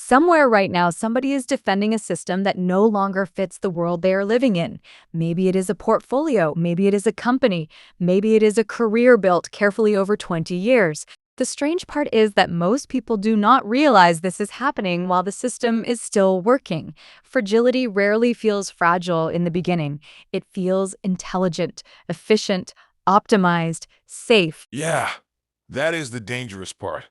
Somewhere right now, somebody is defending a system that no longer fits the world they are living in. Maybe it is a portfolio, maybe it is a company, maybe it is a career built carefully over 20 years. The strange part is that most people do not realize this is happening while the system is still working. Fragility rarely feels fragile in the beginning. It feels intelligent, efficient, optimized, safe. Yeah, that is the dangerous part.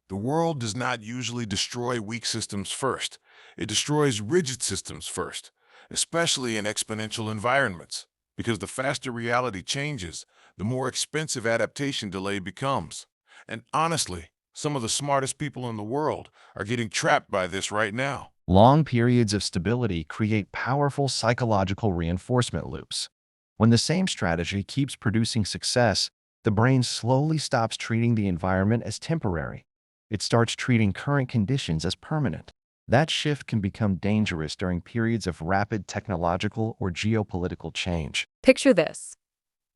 The world does not usually destroy weak systems first. It destroys rigid systems first, especially in exponential environments, because the faster reality changes, the more expensive adaptation delay becomes. And honestly, some of the smartest people in the world are getting trapped by this right now. Long periods of stability create powerful psychological reinforcement loops. When the same strategy keeps producing success, the brain slowly stops treating the environment as temporary. It starts treating current conditions as permanent. That shift can become dangerous during periods of rapid technological or geopolitical change. Picture this.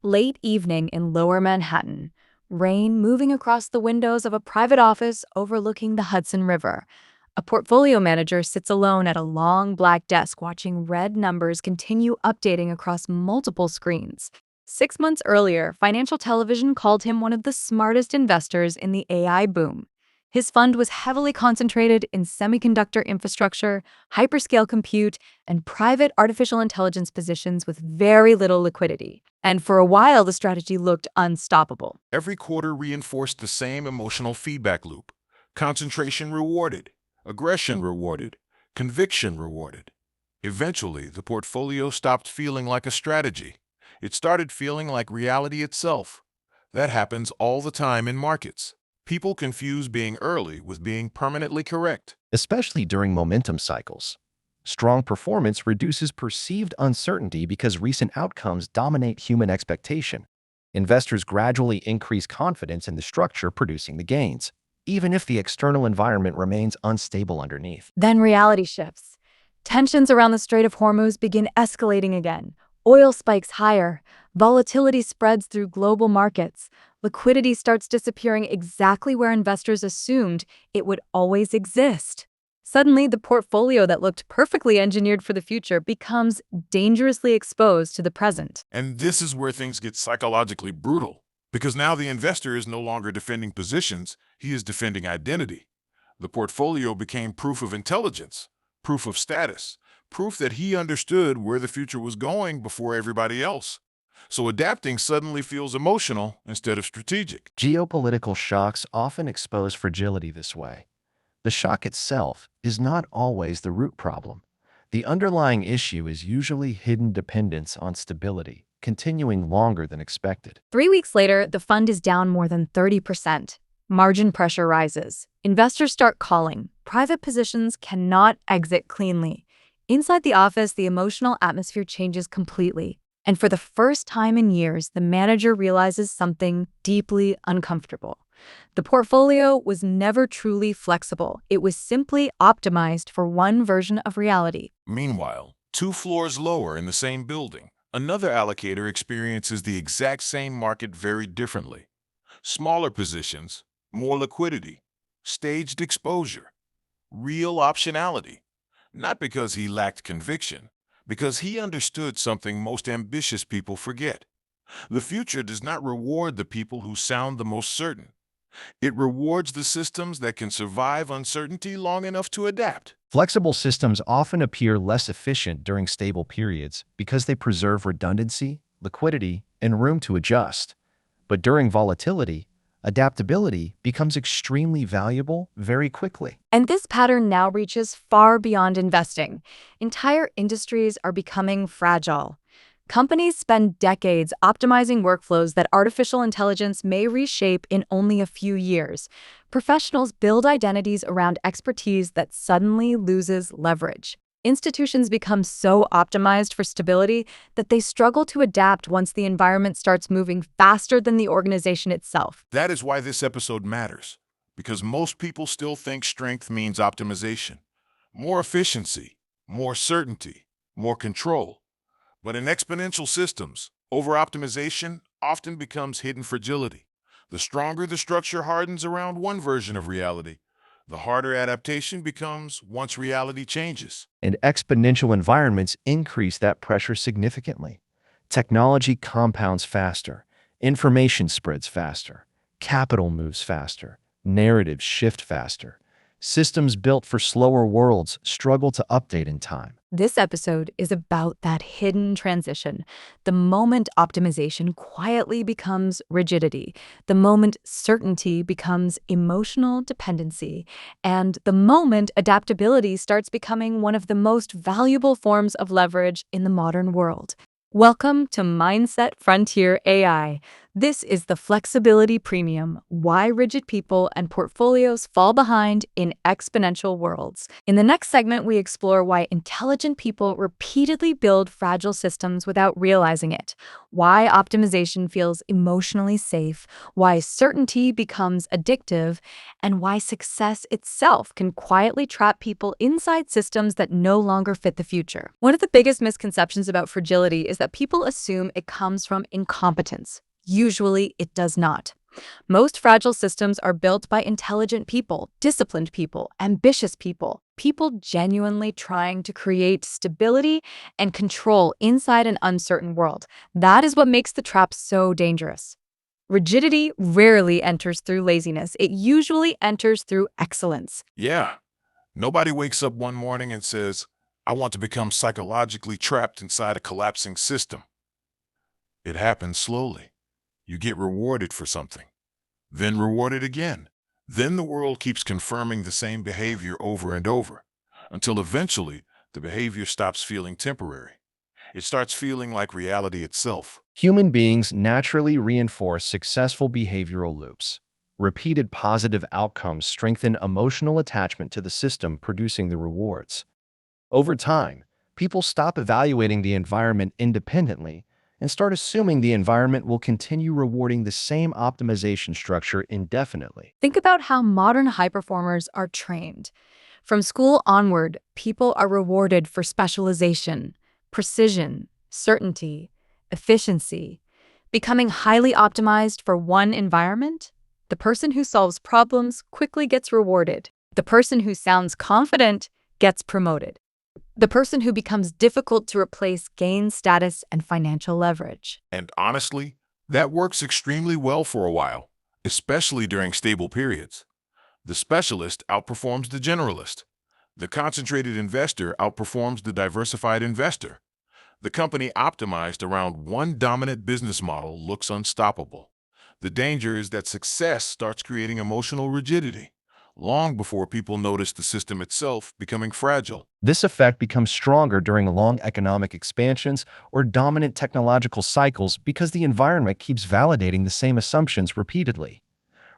Late evening in Lower Manhattan, rain moving across the windows of a private office overlooking the Hudson River. A portfolio manager sits alone at a long black desk watching red numbers continue updating across multiple screens. 6 months earlier, financial television called him one of the smartest investors in the AI boom. His fund was heavily concentrated in semiconductor infrastructure, hyperscale compute, and private artificial intelligence positions with very little liquidity. And for a while, the strategy looked unstoppable. Every quarter reinforced the same emotional feedback loop. Concentration rewarded, aggression rewarded, conviction rewarded. Eventually, the portfolio stopped feeling like a strategy. It started feeling like reality itself. That happens all the time in markets. People confuse being early with being permanently correct. Especially during momentum cycles. Strong performance reduces perceived uncertainty because recent outcomes dominate human expectation. Investors gradually increase confidence in the structure producing the gains, even if the external environment remains unstable underneath. Then reality shifts. Tensions around the Strait of Hormuz begin escalating again. Oil spikes higher. Volatility spreads through global markets. Liquidity starts disappearing exactly where investors assumed it would always exist. Suddenly, the portfolio that looked perfectly engineered for the future becomes dangerously exposed to the present. And this is where things get psychologically brutal. Because now the investor is no longer defending positions, he is defending identity. The portfolio became proof of intelligence, proof of status, proof that he understood where the future was going before everybody else. So adapting suddenly feels emotional instead of strategic. Geopolitical shocks often expose fragility this way. The shock itself is not always the root problem. The underlying issue is usually hidden dependence on stability, continuing longer than expected. 3 weeks later, the fund is down more than 30%. Margin pressure rises. Investors start calling. Private positions cannot exit cleanly. Inside the office, the emotional atmosphere changes completely. And for the first time in years, the manager realizes something deeply uncomfortable. The portfolio was never truly flexible. It was simply optimized for one version of reality. Meanwhile, 2 floors lower in the same building, another allocator experiences the exact same market very differently. Smaller positions, more liquidity, staged exposure, real optionality. Not because he lacked conviction, because he understood something most ambitious people forget. The future does not reward the people who sound the most certain. It rewards the systems that can survive uncertainty long enough to adapt. Flexible systems often appear less efficient during stable periods because they preserve redundancy, liquidity, and room to adjust. But during volatility, adaptability becomes extremely valuable very quickly. And this pattern now reaches far beyond investing. Entire industries are becoming fragile. Companies spend decades optimizing workflows that artificial intelligence may reshape in only a few years. Professionals build identities around expertise that suddenly loses leverage. Institutions become so optimized for stability that they struggle to adapt once the environment starts moving faster than the organization itself. That is why this episode matters, because most people still think strength means optimization, more efficiency, more certainty, more control. But in exponential systems, over-optimization often becomes hidden fragility. The stronger the structure hardens around one version of reality, The harder adaptation becomes once reality changes. And exponential environments increase that pressure significantly. Technology compounds faster, information spreads faster, capital moves faster, narratives shift faster. Systems built for slower worlds struggle to update in time. This episode is about that hidden transition, the moment optimization quietly becomes rigidity, the moment certainty becomes emotional dependency, and the moment adaptability starts becoming one of the most valuable forms of leverage in the modern world. Welcome to Mindset Frontier AI. This is the flexibility premium, why rigid people and portfolios fall behind in exponential worlds. In the next segment, we explore why intelligent people repeatedly build fragile systems without realizing it, why optimization feels emotionally safe, why certainty becomes addictive, and why success itself can quietly trap people inside systems that no longer fit the future. One of the biggest misconceptions about fragility is that people assume it comes from incompetence. Usually, it does not. Most fragile systems are built by intelligent people, disciplined people, ambitious people, people genuinely trying to create stability and control inside an uncertain world. That is what makes the trap so dangerous. Rigidity rarely enters through laziness. It usually enters through excellence. Yeah, nobody wakes up one morning and says, I want to become psychologically trapped inside a collapsing system. It happens slowly. You get rewarded for something, then rewarded again. Then the world keeps confirming the same behavior over and over, until eventually the behavior stops feeling temporary. It starts feeling like reality itself. Human beings naturally reinforce successful behavioral loops. Repeated positive outcomes strengthen emotional attachment to the system producing the rewards. Over time, people stop evaluating the environment independently and start assuming the environment will continue rewarding the same optimization structure indefinitely. Think about how modern high performers are trained. From school onward, people are rewarded for specialization, precision, certainty, efficiency. Becoming highly optimized for one environment, the person who solves problems quickly gets rewarded. The person who sounds confident gets promoted. The person who becomes difficult to replace gains status and financial leverage. And honestly, that works extremely well for a while, especially during stable periods. The specialist outperforms the generalist. The concentrated investor outperforms the diversified investor. The company optimized around one dominant business model looks unstoppable. The danger is that success starts creating emotional rigidity, long before people notice the system itself becoming fragile. This effect becomes stronger during long economic expansions or dominant technological cycles because the environment keeps validating the same assumptions repeatedly.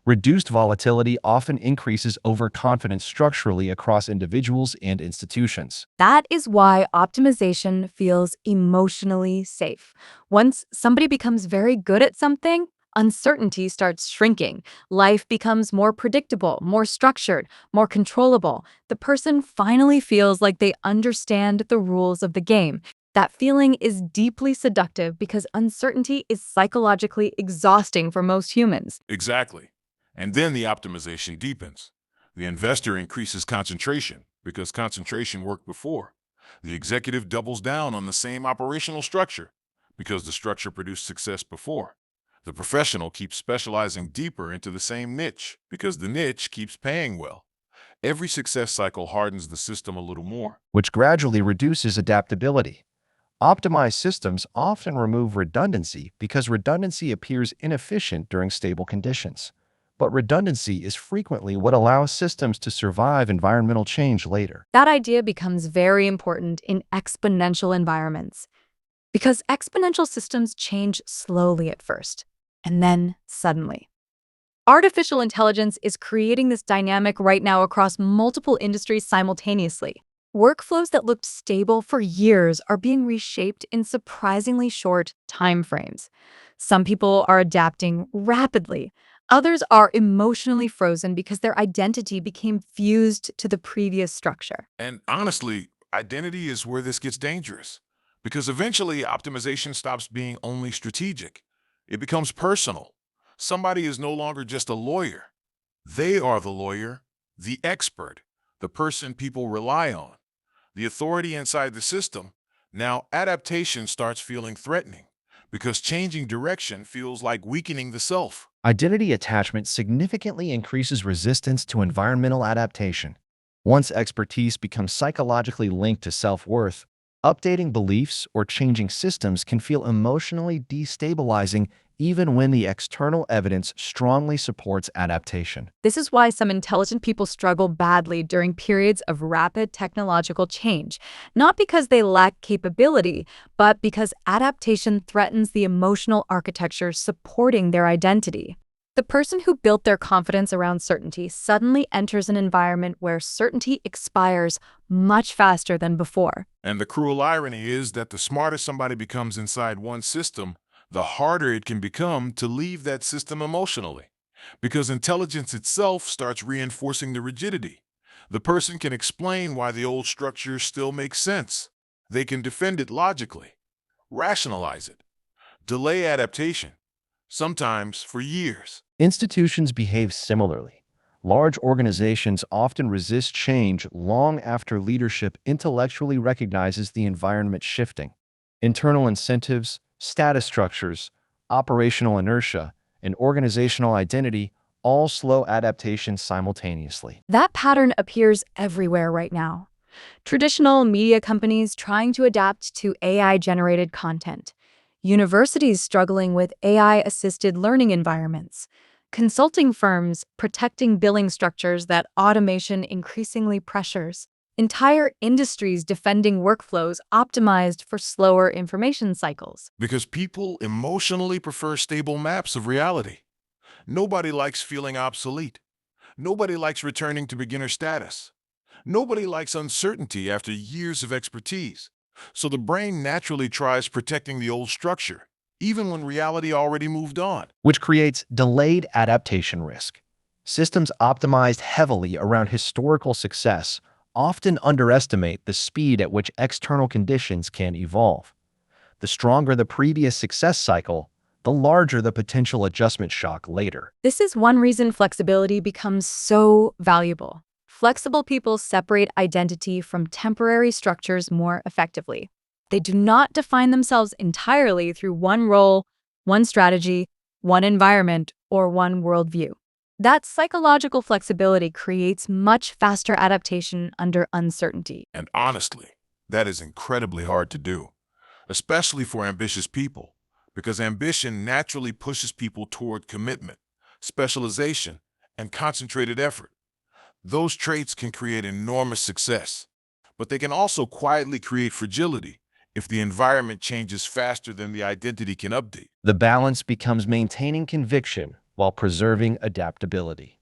Reduced volatility often increases overconfidence structurally across individuals and institutions. That is why optimization feels emotionally safe. Once somebody becomes very good at something, uncertainty starts shrinking. Life becomes more predictable, more structured, more controllable. The person finally feels like they understand the rules of the game. That feeling is deeply seductive because uncertainty is psychologically exhausting for most humans. Exactly. And then the optimization deepens. The investor increases concentration because concentration worked before. The executive doubles down on the same operational structure because the structure produced success before. The professional keeps specializing deeper into the same niche because the niche keeps paying well. Every success cycle hardens the system a little more. Which gradually reduces adaptability. Optimized systems often remove redundancy because redundancy appears inefficient during stable conditions. But redundancy is frequently what allows systems to survive environmental change later. That idea becomes very important in exponential environments because exponential systems change slowly at first, and then suddenly. Artificial intelligence is creating this dynamic right now across multiple industries simultaneously. Workflows that looked stable for years are being reshaped in surprisingly short time frames. Some people are adapting rapidly. Others are emotionally frozen because their identity became fused to the previous structure. And honestly, identity is where this gets dangerous. Because eventually, optimization stops being only strategic. It becomes personal. Somebody is no longer just a lawyer. They are the lawyer. The expert, the person people rely on, the authority inside the system. Now adaptation starts feeling threatening because changing direction feels like weakening the self. Identity attachment significantly increases resistance to environmental adaptation. Once expertise becomes psychologically linked to self-worth, updating beliefs or changing systems can feel emotionally destabilizing even when the external evidence strongly supports adaptation. This is why some intelligent people struggle badly during periods of rapid technological change, not because they lack capability, but because adaptation threatens the emotional architecture supporting their identity. The person who built their confidence around certainty suddenly enters an environment where certainty expires much faster than before. And the cruel irony is that the smarter somebody becomes inside one system, the harder it can become to leave that system emotionally. Because intelligence itself starts reinforcing the rigidity. The person can explain why the old structure still makes sense. They can defend it logically, rationalize it, delay adaptation, sometimes for years. Institutions behave similarly. Large organizations often resist change long after leadership intellectually recognizes the environment shifting. Internal incentives, status structures, operational inertia, and organizational identity all slow adaptation simultaneously. That pattern appears everywhere right now. Traditional media companies trying to adapt to AI-generated content, universities struggling with AI-assisted learning environments, consulting firms protecting billing structures that automation increasingly pressures, entire industries defending workflows optimized for slower information cycles. Because people emotionally prefer stable maps of reality. Nobody likes feeling obsolete. Nobody likes returning to beginner status. Nobody likes uncertainty after years of expertise. So the brain naturally tries protecting the old structure, even when reality already moved on. Which creates delayed adaptation risk. Systems optimized heavily around historical success often underestimate the speed at which external conditions can evolve. The stronger the previous success cycle, the larger the potential adjustment shock later. This is one reason flexibility becomes so valuable. Flexible people separate identity from temporary structures more effectively. They do not define themselves entirely through one role, one strategy, one environment, or one worldview. That psychological flexibility creates much faster adaptation under uncertainty. And honestly, that is incredibly hard to do, especially for ambitious people, because ambition naturally pushes people toward commitment, specialization, and concentrated effort. Those traits can create enormous success, but they can also quietly create fragility if the environment changes faster than the identity can update. The balance becomes maintaining conviction while preserving adaptability.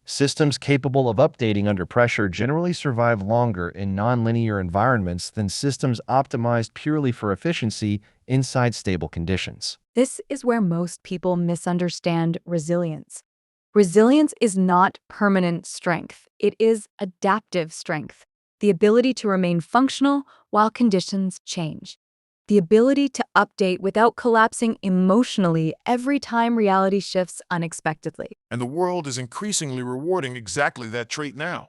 Systems capable of updating under pressure generally survive longer in nonlinear environments than systems optimized purely for efficiency inside stable conditions. This is where most people misunderstand resilience. Resilience is not permanent strength, it is adaptive strength. The ability to remain functional while conditions change. The ability to update without collapsing emotionally every time reality shifts unexpectedly. And the world is increasingly rewarding exactly that trait now,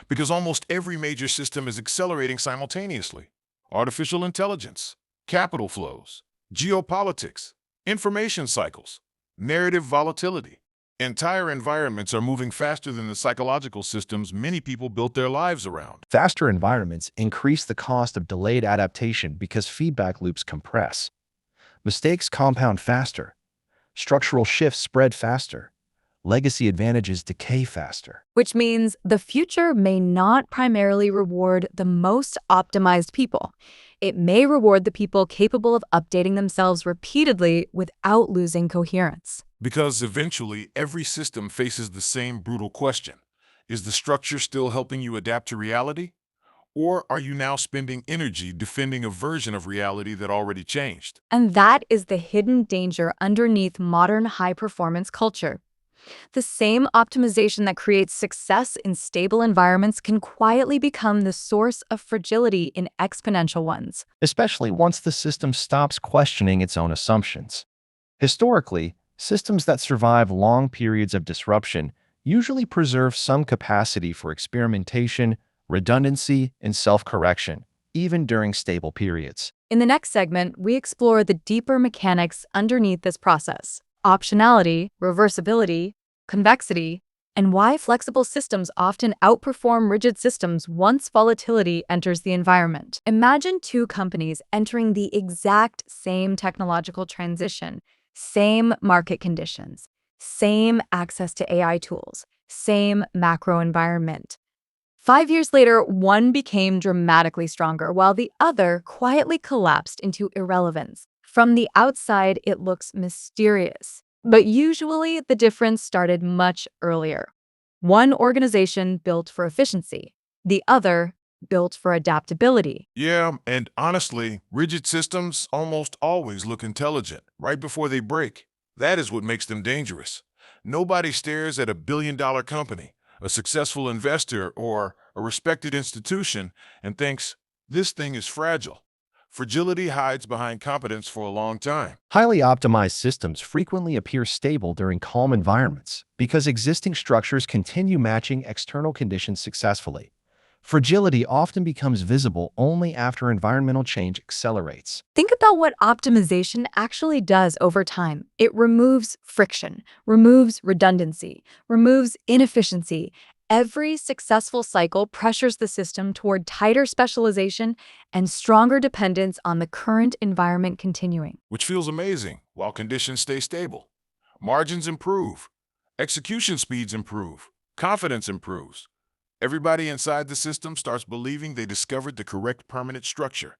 because almost every major system is accelerating simultaneously. Artificial intelligence, capital flows, geopolitics, information cycles, narrative volatility. Entire environments are moving faster than the psychological systems many people built their lives around. Faster environments increase the cost of delayed adaptation because feedback loops compress. Mistakes compound faster. Structural shifts spread faster. Legacy advantages decay faster. Which means the future may not primarily reward the most optimized people. It may reward the people capable of updating themselves repeatedly without losing coherence. Because eventually, every system faces the same brutal question. Is the structure still helping you adapt to reality? Or are you now spending energy defending a version of reality that already changed? And that is the hidden danger underneath modern high-performance culture. The same optimization that creates success in stable environments can quietly become the source of fragility in exponential ones. Especially once the system stops questioning its own assumptions. Historically, systems that survive long periods of disruption usually preserve some capacity for experimentation, redundancy, and self-correction, even during stable periods. In the next segment, we explore the deeper mechanics underneath this process: optionality, reversibility, convexity, and why flexible systems often outperform rigid systems once volatility enters the environment. Imagine two companies entering the exact same technological transition, same market conditions, same access to AI tools, same macro environment. 5 years later, one became dramatically stronger, while the other quietly collapsed into irrelevance. From the outside, it looks mysterious, but usually the difference started much earlier. One organization built for efficiency, the other built for adaptability. Yeah, and honestly, rigid systems almost always look intelligent right before they break. That is what makes them dangerous. Nobody stares at a billion-dollar company, a successful investor, or a respected institution and thinks, this thing is fragile. Fragility hides behind competence for a long time. Highly optimized systems frequently appear stable during calm environments because existing structures continue matching external conditions successfully. Fragility often becomes visible only after environmental change accelerates. Think about what optimization actually does over time. It removes friction, removes redundancy, removes inefficiency. Every successful cycle pressures the system toward tighter specialization and stronger dependence on the current environment continuing. Which feels amazing while conditions stay stable. Margins improve, execution speeds improve, confidence improves. Everybody inside the system starts believing they discovered the correct permanent structure.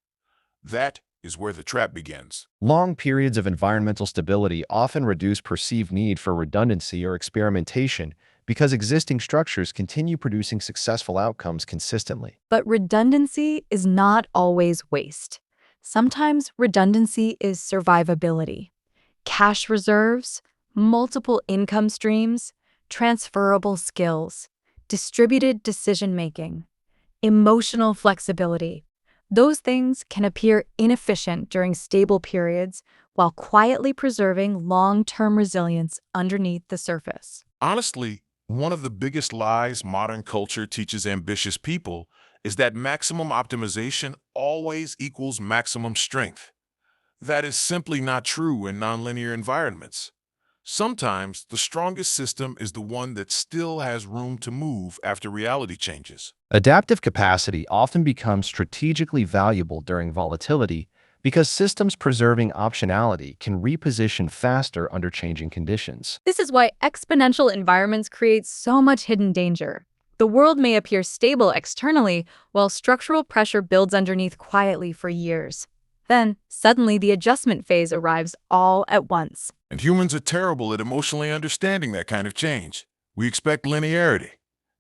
That is where the trap begins. Long periods of environmental stability often reduce perceived need for redundancy or experimentation because existing structures continue producing successful outcomes consistently. But redundancy is not always waste. Sometimes redundancy is survivability. Cash reserves, multiple income streams, transferable skills, distributed decision-making, emotional flexibility. Those things can appear inefficient during stable periods while quietly preserving long-term resilience underneath the surface. Honestly, one of the biggest lies modern culture teaches ambitious people is that maximum optimization always equals maximum strength. That is simply not true in nonlinear environments. Sometimes the strongest system is the one that still has room to move after reality changes. Adaptive capacity often becomes strategically valuable during volatility because systems preserving optionality can reposition faster under changing conditions. This is why exponential environments create so much hidden danger. The world may appear stable externally, while structural pressure builds underneath quietly for years. Then, suddenly, the adjustment phase arrives all at once. And humans are terrible at emotionally understanding that kind of change. We expect linearity,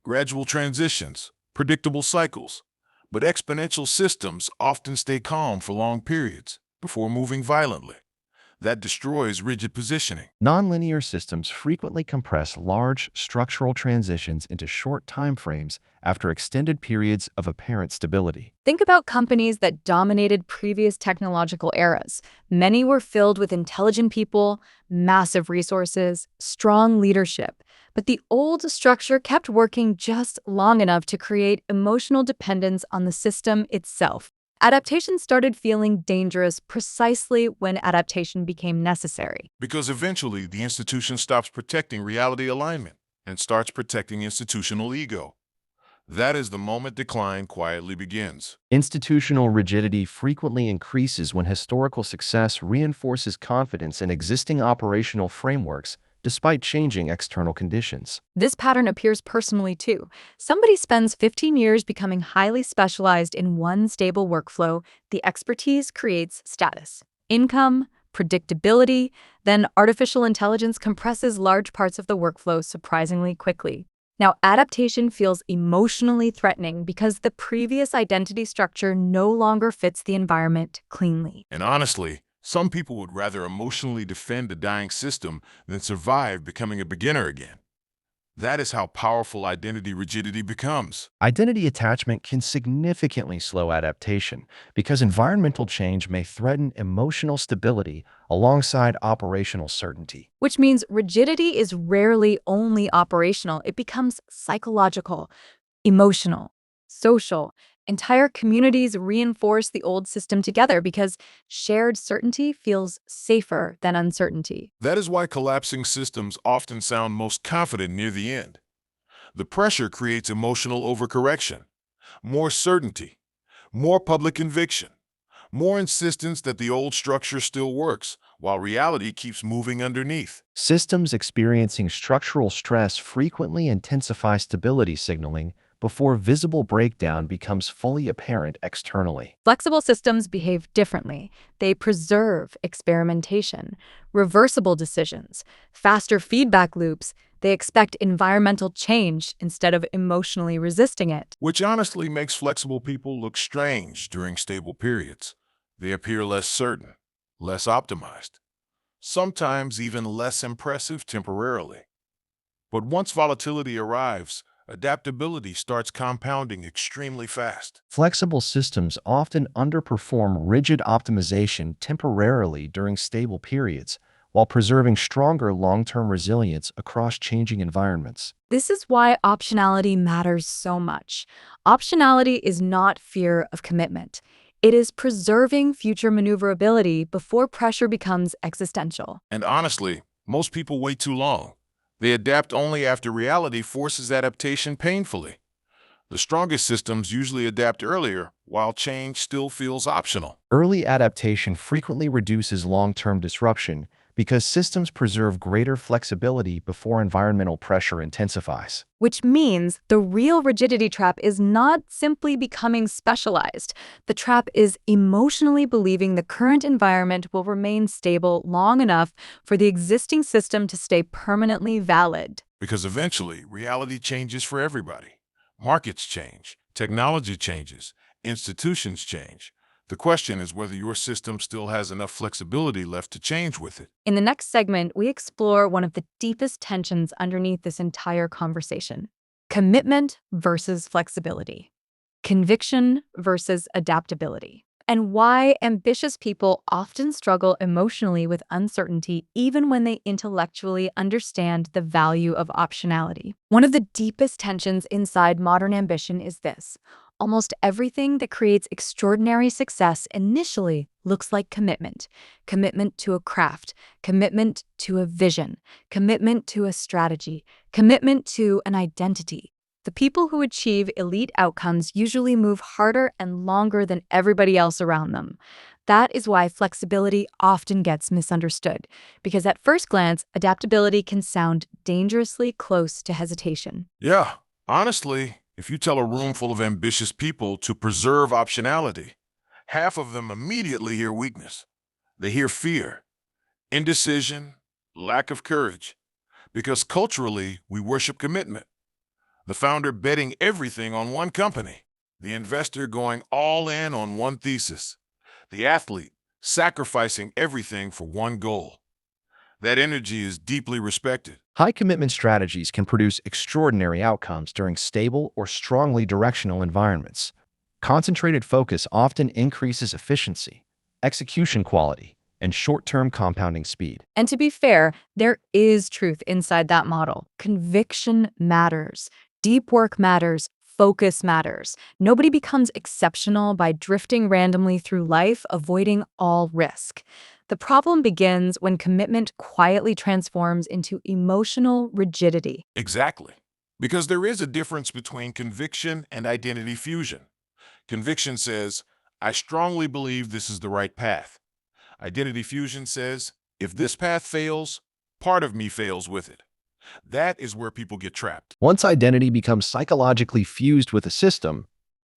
gradual transitions, predictable cycles. But exponential systems often stay calm for long periods before moving violently. That destroys rigid positioning. Nonlinear systems frequently compress large structural transitions into short time frames after extended periods of apparent stability. Think about companies that dominated previous technological eras. Many were filled with intelligent people, massive resources, strong leadership. But the old structure kept working just long enough to create emotional dependence on the system itself. Adaptation started feeling dangerous precisely when adaptation became necessary. Because eventually the institution stops protecting reality alignment and starts protecting institutional ego. That is the moment decline quietly begins. Institutional rigidity frequently increases when historical success reinforces confidence in existing operational frameworks despite changing external conditions. This pattern appears personally too. Somebody spends 15 years becoming highly specialized in one stable workflow. The expertise creates status, income, predictability. Then artificial intelligence compresses large parts of the workflow surprisingly quickly. Now, adaptation feels emotionally threatening because the previous identity structure no longer fits the environment cleanly. And honestly, some people would rather emotionally defend a dying system than survive becoming a beginner again. That is how powerful identity rigidity becomes. Identity attachment can significantly slow adaptation because environmental change may threaten emotional stability alongside operational certainty. Which means rigidity is rarely only operational. It becomes psychological, emotional, social. Entire communities reinforce the old system together because shared certainty feels safer than uncertainty. That is why collapsing systems often sound most confident near the end. The pressure creates emotional overcorrection, more certainty, more public conviction, more insistence that the old structure still works, while reality keeps moving underneath. Systems experiencing structural stress frequently intensify stability signaling before visible breakdown becomes fully apparent externally. Flexible systems behave differently. They preserve experimentation, reversible decisions, faster feedback loops. They expect environmental change instead of emotionally resisting it. Which honestly makes flexible people look strange during stable periods. They appear less certain, less optimized, sometimes even less impressive temporarily. But once volatility arrives, adaptability starts compounding extremely fast. Flexible systems often underperform rigid optimization temporarily during stable periods, while preserving stronger long-term resilience across changing environments. This is why optionality matters so much. Optionality is not fear of commitment. It is preserving future maneuverability before pressure becomes existential. And honestly, most people wait too long. They adapt only after reality forces adaptation painfully. The strongest systems usually adapt earlier, while change still feels optional. Early adaptation frequently reduces long-term disruption because systems preserve greater flexibility before environmental pressure intensifies. Which means the real rigidity trap is not simply becoming specialized. The trap is emotionally believing the current environment will remain stable long enough for the existing system to stay permanently valid. Because eventually, reality changes for everybody. Markets change, technology changes, institutions change. The question is whether your system still has enough flexibility left to change with it. In the next segment, we explore one of the deepest tensions underneath this entire conversation: commitment versus flexibility, conviction versus adaptability, and why ambitious people often struggle emotionally with uncertainty even when they intellectually understand the value of optionality. One of the deepest tensions inside modern ambition is this: almost everything that creates extraordinary success initially looks like commitment. Commitment to a craft, commitment to a vision, commitment to a strategy, commitment to an identity. The people who achieve elite outcomes usually move harder and longer than everybody else around them. That is why flexibility often gets misunderstood, because at first glance, adaptability can sound dangerously close to hesitation. Yeah, honestly, if you tell a room full of ambitious people to preserve optionality, half of them immediately hear weakness. They hear fear, indecision, lack of courage, because culturally we worship commitment. The founder betting everything on one company, the investor going all in on one thesis, the athlete sacrificing everything for one goal. That energy is deeply respected. High commitment strategies can produce extraordinary outcomes during stable or strongly directional environments. Concentrated focus often increases efficiency, execution quality, and short-term compounding speed. And to be fair, there is truth inside that model. Conviction matters. Deep work matters. Focus matters. Nobody becomes exceptional by drifting randomly through life, avoiding all risk. The problem begins when commitment quietly transforms into emotional rigidity. Exactly. Because there is a difference between conviction and identity fusion. Conviction says, I strongly believe this is the right path. Identity fusion says, if this path fails, part of me fails with it. That is where people get trapped. Once identity becomes psychologically fused with a system,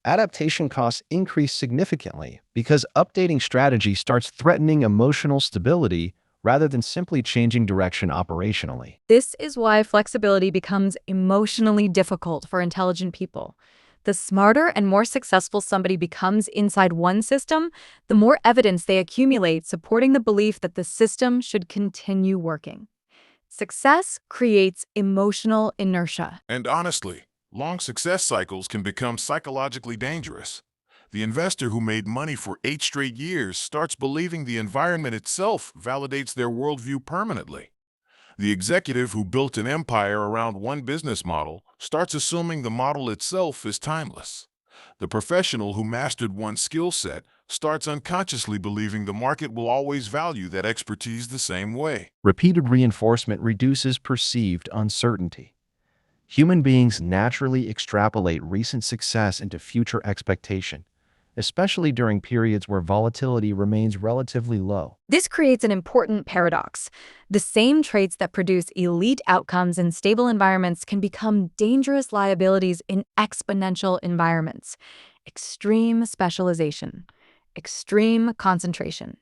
adaptation costs increase significantly because updating strategy starts threatening emotional stability rather than simply changing direction operationally. This is why flexibility becomes emotionally difficult for intelligent people. The smarter and more successful somebody becomes inside one system, the more evidence they accumulate supporting the belief that the system should continue working. Success creates emotional inertia. And honestly, long success cycles can become psychologically dangerous. The investor who made money for 8 straight years starts believing the environment itself validates their worldview permanently. The executive who built an empire around one business model starts assuming the model itself is timeless. The professional who mastered one skill set starts unconsciously believing the market will always value that expertise the same way. Repeated reinforcement reduces perceived uncertainty. Human beings naturally extrapolate recent success into future expectation, especially during periods where volatility remains relatively low. This creates an important paradox. The same traits that produce elite outcomes in stable environments can become dangerous liabilities in exponential environments. Extreme specialization, extreme concentration,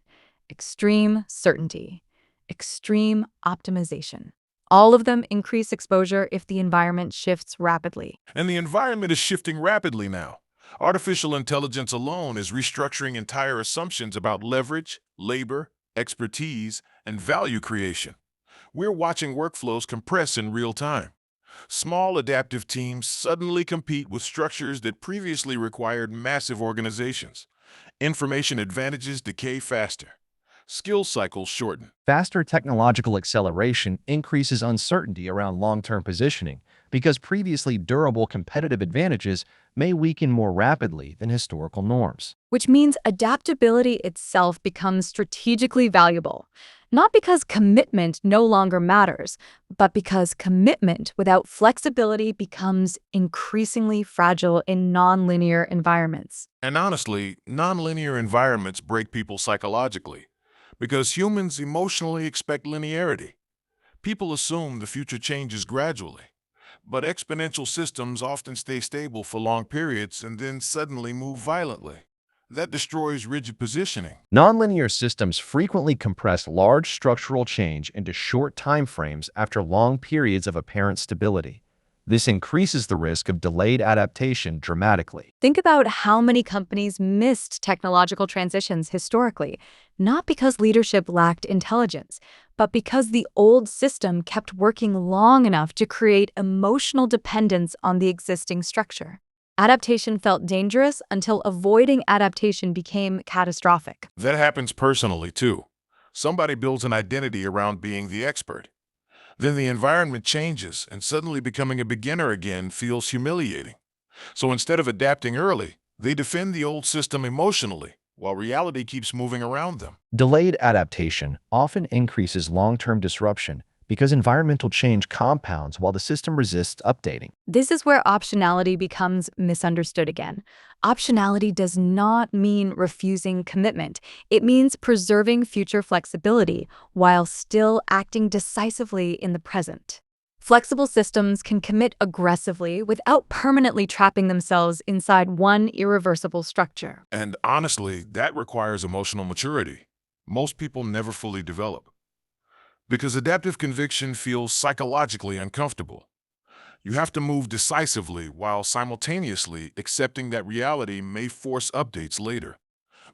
extreme certainty, extreme optimization. All of them increase exposure if the environment shifts rapidly. And the environment is shifting rapidly now. Artificial intelligence alone is restructuring entire assumptions about leverage, labor, expertise, and value creation. We're watching workflows compress in real time. Small adaptive teams suddenly compete with structures that previously required massive organizations. Information advantages decay faster. Skill cycles shorten. Faster technological acceleration increases uncertainty around long-term positioning because previously durable competitive advantages may weaken more rapidly than historical norms. Which means adaptability itself becomes strategically valuable, not because commitment no longer matters, but because commitment without flexibility becomes increasingly fragile in nonlinear environments. And honestly, nonlinear environments break people psychologically because humans emotionally expect linearity. People assume the future changes gradually, but exponential systems often stay stable for long periods and then suddenly move violently. That destroys rigid positioning. Nonlinear systems frequently compress large structural change into short time frames after long periods of apparent stability. This increases the risk of delayed adaptation dramatically. Think about how many companies missed technological transitions historically, not because leadership lacked intelligence, but because the old system kept working long enough to create emotional dependence on the existing structure. Adaptation felt dangerous until avoiding adaptation became catastrophic. That happens personally too. Somebody builds an identity around being the expert. Then the environment changes, and suddenly becoming a beginner again feels humiliating. So instead of adapting early, they defend the old system emotionally, while reality keeps moving around them. Delayed adaptation often increases long-term disruption because environmental change compounds while the system resists updating. This is where optionality becomes misunderstood again. Optionality does not mean refusing commitment. It means preserving future flexibility while still acting decisively in the present. Flexible systems can commit aggressively without permanently trapping themselves inside one irreversible structure. And honestly, that requires emotional maturity. Most people never fully develop. Because adaptive conviction feels psychologically uncomfortable. You have to move decisively while simultaneously accepting that reality may force updates later.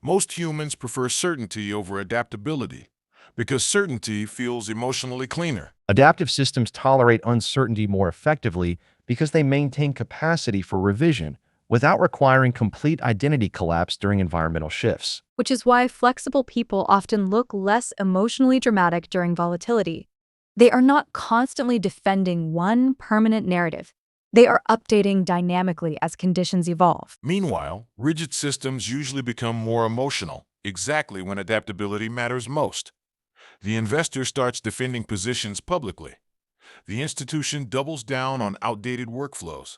Most humans prefer certainty over adaptability because certainty feels emotionally cleaner. Adaptive systems tolerate uncertainty more effectively because they maintain capacity for revision without requiring complete identity collapse during environmental shifts. Which is why flexible people often look less emotionally dramatic during volatility. They are not constantly defending one permanent narrative. They are updating dynamically as conditions evolve. Meanwhile, rigid systems usually become more emotional, exactly when adaptability matters most. The investor starts defending positions publicly. The institution doubles down on outdated workflows.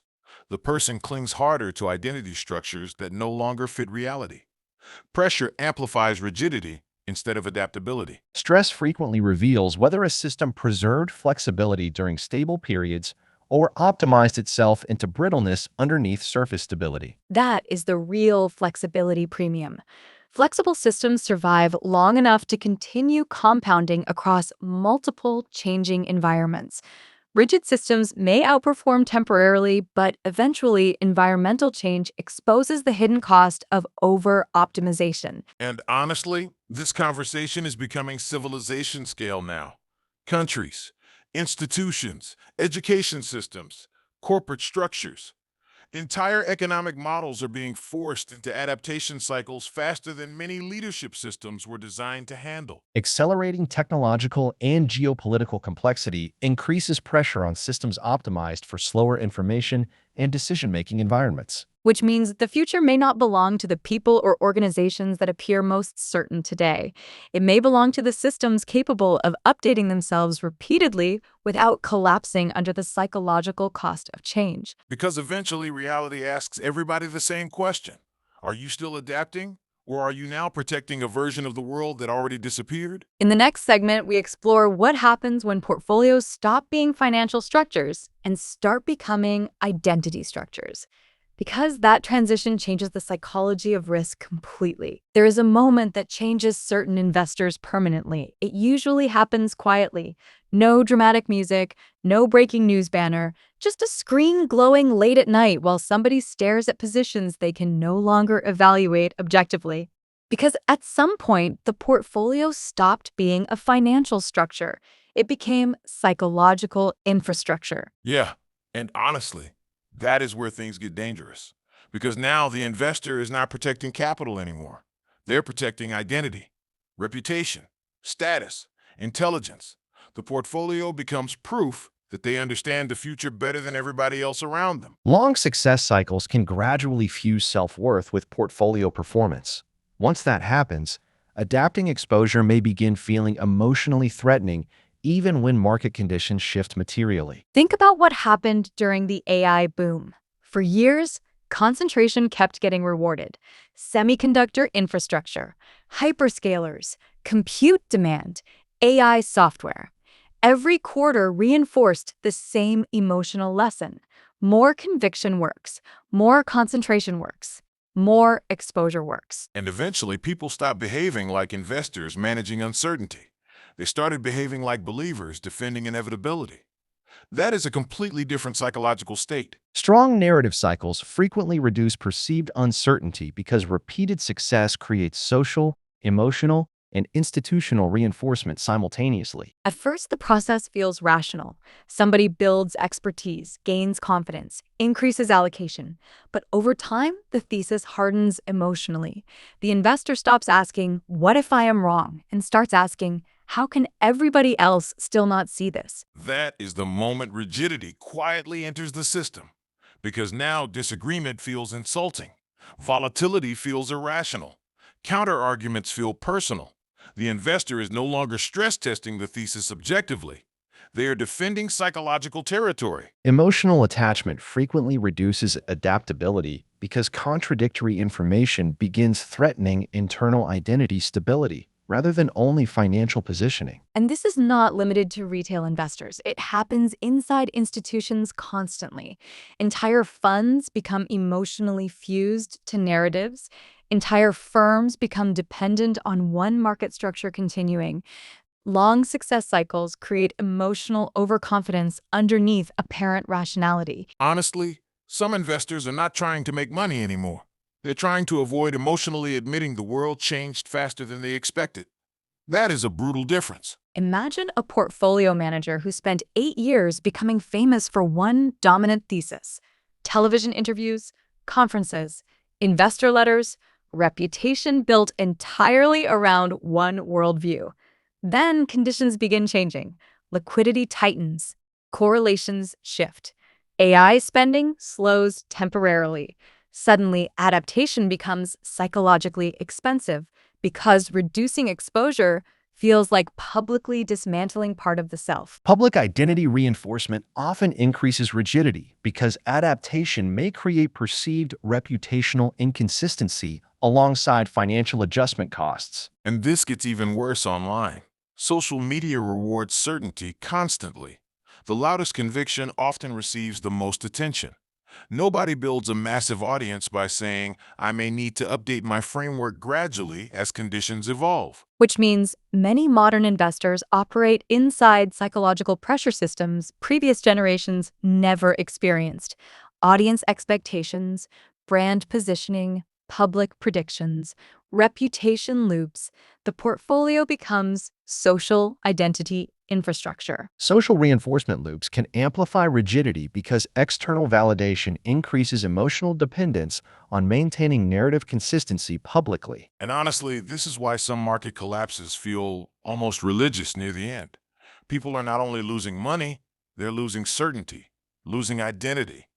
The person clings harder to identity structures that no longer fit reality. Pressure amplifies rigidity instead of adaptability. Stress frequently reveals whether a system preserved flexibility during stable periods or optimized itself into brittleness underneath surface stability. That is the real flexibility premium. Flexible systems survive long enough to continue compounding across multiple changing environments. Rigid systems may outperform temporarily, but eventually environmental change exposes the hidden cost of over-optimization. And honestly, this conversation is becoming civilization scale now. Countries, Institutions, education systems, corporate structures. Entire economic models are being forced into adaptation cycles faster than many leadership systems were designed to handle. Accelerating technological and geopolitical complexity increases pressure on systems optimized for slower information and decision-making environments. Which means the future may not belong to the people or organizations that appear most certain today. It may belong to the systems capable of updating themselves repeatedly without collapsing under the psychological cost of change. Because eventually reality asks everybody the same question. Are you still adapting? Or are you now protecting a version of the world that already disappeared? In the next segment, we explore what happens when portfolios stop being financial structures and start becoming identity structures. Because that transition changes the psychology of risk completely. There is a moment that changes certain investors permanently. It usually happens quietly. No dramatic music, no breaking news banner, just a screen glowing late at night while somebody stares at positions they can no longer evaluate objectively. Because at some point, the portfolio stopped being a financial structure. It became psychological infrastructure. Yeah, and honestly, that is where things get dangerous. Because now the investor is not protecting capital anymore. They're protecting identity, reputation, status, intelligence. The portfolio becomes proof that they understand the future better than everybody else around them. Long success cycles can gradually fuse self-worth with portfolio performance. Once that happens, adapting exposure may begin feeling emotionally threatening even when market conditions shift materially. Think about what happened during the AI boom. For years, concentration kept getting rewarded. Semiconductor infrastructure, hyperscalers, compute demand, AI software. Every quarter reinforced the same emotional lesson. More conviction works, more concentration works, more exposure works. And eventually, people stopped behaving like investors managing uncertainty. They started behaving like believers defending inevitability. That is a completely different psychological state. Strong narrative cycles frequently reduce perceived uncertainty because repeated success creates social, emotional, and institutional reinforcement simultaneously. At first, the process feels rational. Somebody builds expertise, gains confidence, increases allocation. But over time, the thesis hardens emotionally. The investor stops asking, "What if I am wrong?" and starts asking, "How can everybody else still not see this?" That is the moment rigidity quietly enters the system. Because now disagreement feels insulting. Volatility feels irrational. Counter-arguments feel personal. The investor is no longer stress testing the thesis objectively. They are defending psychological territory. Emotional attachment frequently reduces adaptability because contradictory information begins threatening internal identity stability rather than only financial positioning. And this is not limited to retail investors. It happens inside institutions constantly. Entire funds become emotionally fused to narratives. Entire firms become dependent on one market structure continuing. Long success cycles create emotional overconfidence underneath apparent rationality. Honestly, some investors are not trying to make money anymore. They're trying to avoid emotionally admitting the world changed faster than they expected. That is a brutal difference. Imagine a portfolio manager who spent 8 years becoming famous for one dominant thesis. Television interviews, conferences, investor letters, reputation built entirely around one worldview. Then conditions begin changing. Liquidity tightens. Correlations shift. AI spending slows temporarily. Suddenly, adaptation becomes psychologically expensive because reducing exposure feels like publicly dismantling part of the self. Public identity reinforcement often increases rigidity because adaptation may create perceived reputational inconsistency alongside financial adjustment costs. And this gets even worse online. Social media rewards certainty constantly. The loudest conviction often receives the most attention. Nobody builds a massive audience by saying, I may need to update my framework gradually as conditions evolve. Which means many modern investors operate inside psychological pressure systems previous generations never experienced. Audience expectations, brand positioning, public predictions, reputation loops. The portfolio becomes social identity infrastructure. Social reinforcement loops can amplify rigidity because external validation increases emotional dependence on maintaining narrative consistency publicly. And honestly, this is why some market collapses feel almost religious near the end. People are not only losing money, they're losing certainty, losing identity,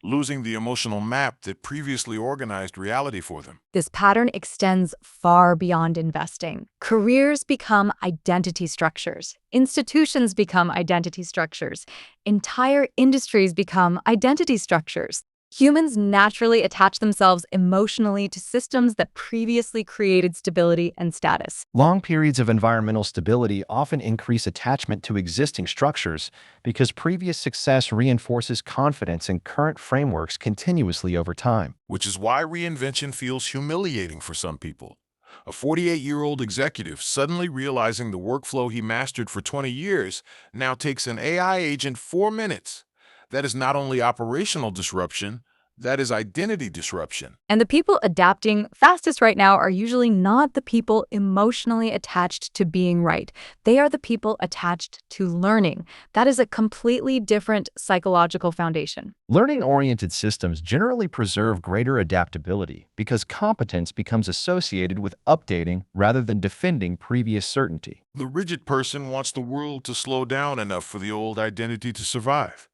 losing the emotional map that previously organized reality for them. This pattern extends far beyond investing. Careers become identity structures. Institutions become identity structures. Entire industries become identity structures. Humans naturally attach themselves emotionally to systems that previously created stability and status. Long periods of environmental stability often increase attachment to existing structures because previous success reinforces confidence in current frameworks continuously over time. Which is why reinvention feels humiliating for some people. A 48-year-old executive suddenly realizing the workflow he mastered for 20 years now takes an AI agent 4 minutes. That is not only operational disruption, that is identity disruption. And the people adapting fastest right now are usually not the people emotionally attached to being right. They are the people attached to learning. That is a completely different psychological foundation. Learning-oriented systems generally preserve greater adaptability because competence becomes associated with updating rather than defending previous certainty. The rigid person wants the world to slow down enough for the old identity to survive.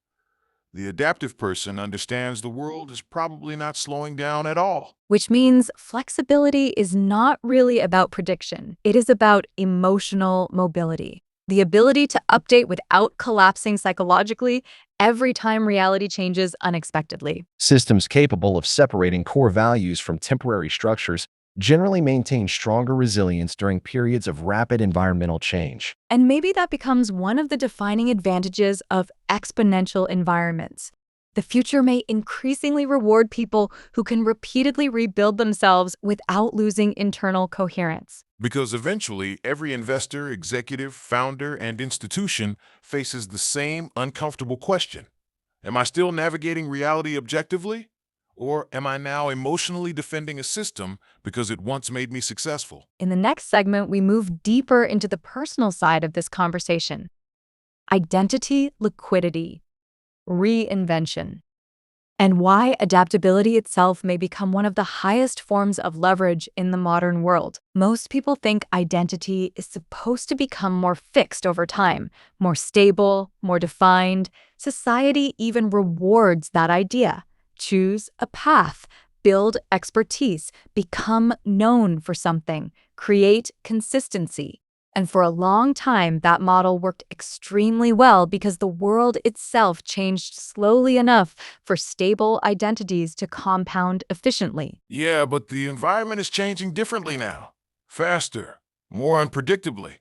The adaptive person understands the world is probably not slowing down at all. Which means flexibility is not really about prediction. It is about emotional mobility. The ability to update without collapsing psychologically every time reality changes unexpectedly. Systems capable of separating core values from temporary structures generally maintain stronger resilience during periods of rapid environmental change. And maybe that becomes one of the defining advantages of exponential environments. The future may increasingly reward people who can repeatedly rebuild themselves without losing internal coherence. Because eventually, every investor, executive, founder, and institution faces the same uncomfortable question. Am I still navigating reality objectively? Or am I now emotionally defending a system because it once made me successful? In the next segment, we move deeper into the personal side of this conversation. Identity, liquidity, reinvention, and why adaptability itself may become one of the highest forms of leverage in the modern world. Most people think identity is supposed to become more fixed over time, more stable, more defined. Society even rewards that idea. Choose a path, build expertise, become known for something, create consistency. And for a long time, that model worked extremely well because the world itself changed slowly enough for stable identities to compound efficiently. Yeah, but the environment is changing differently now. Faster, more unpredictably.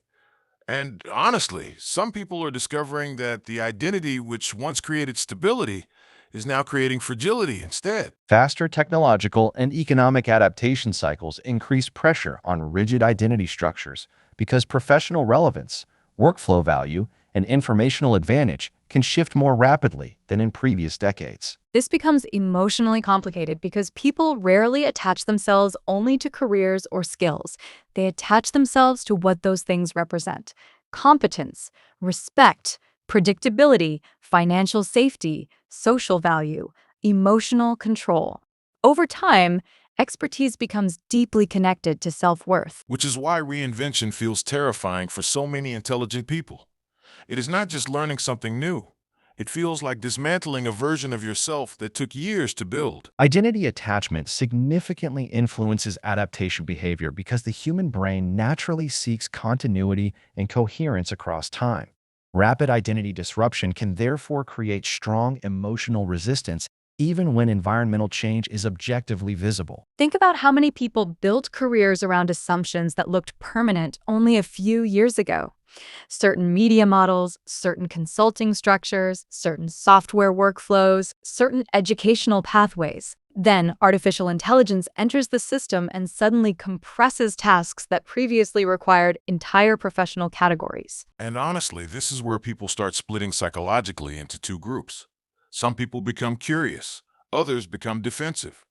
And honestly, some people are discovering that the identity which once created stability is now creating fragility instead. Faster technological and economic adaptation cycles increase pressure on rigid identity structures because professional relevance, workflow value, and informational advantage can shift more rapidly than in previous decades. This becomes emotionally complicated because people rarely attach themselves only to careers or skills. They attach themselves to what those things represent: competence, respect, predictability, financial safety, social value, emotional control. Over time, expertise becomes deeply connected to self-worth. Which is why reinvention feels terrifying for so many intelligent people. It is not just learning something new. It feels like dismantling a version of yourself that took years to build. Identity attachment significantly influences adaptation behavior because the human brain naturally seeks continuity and coherence across time. Rapid identity disruption can therefore create strong emotional resistance even when environmental change is objectively visible. Think about how many people built careers around assumptions that looked permanent only a few years ago. Certain media models, certain consulting structures, certain software workflows, certain educational pathways. Then, artificial intelligence enters the system and suddenly compresses tasks that previously required entire professional categories. And honestly, this is where people start splitting psychologically into two groups. Some people become curious, others become defensive.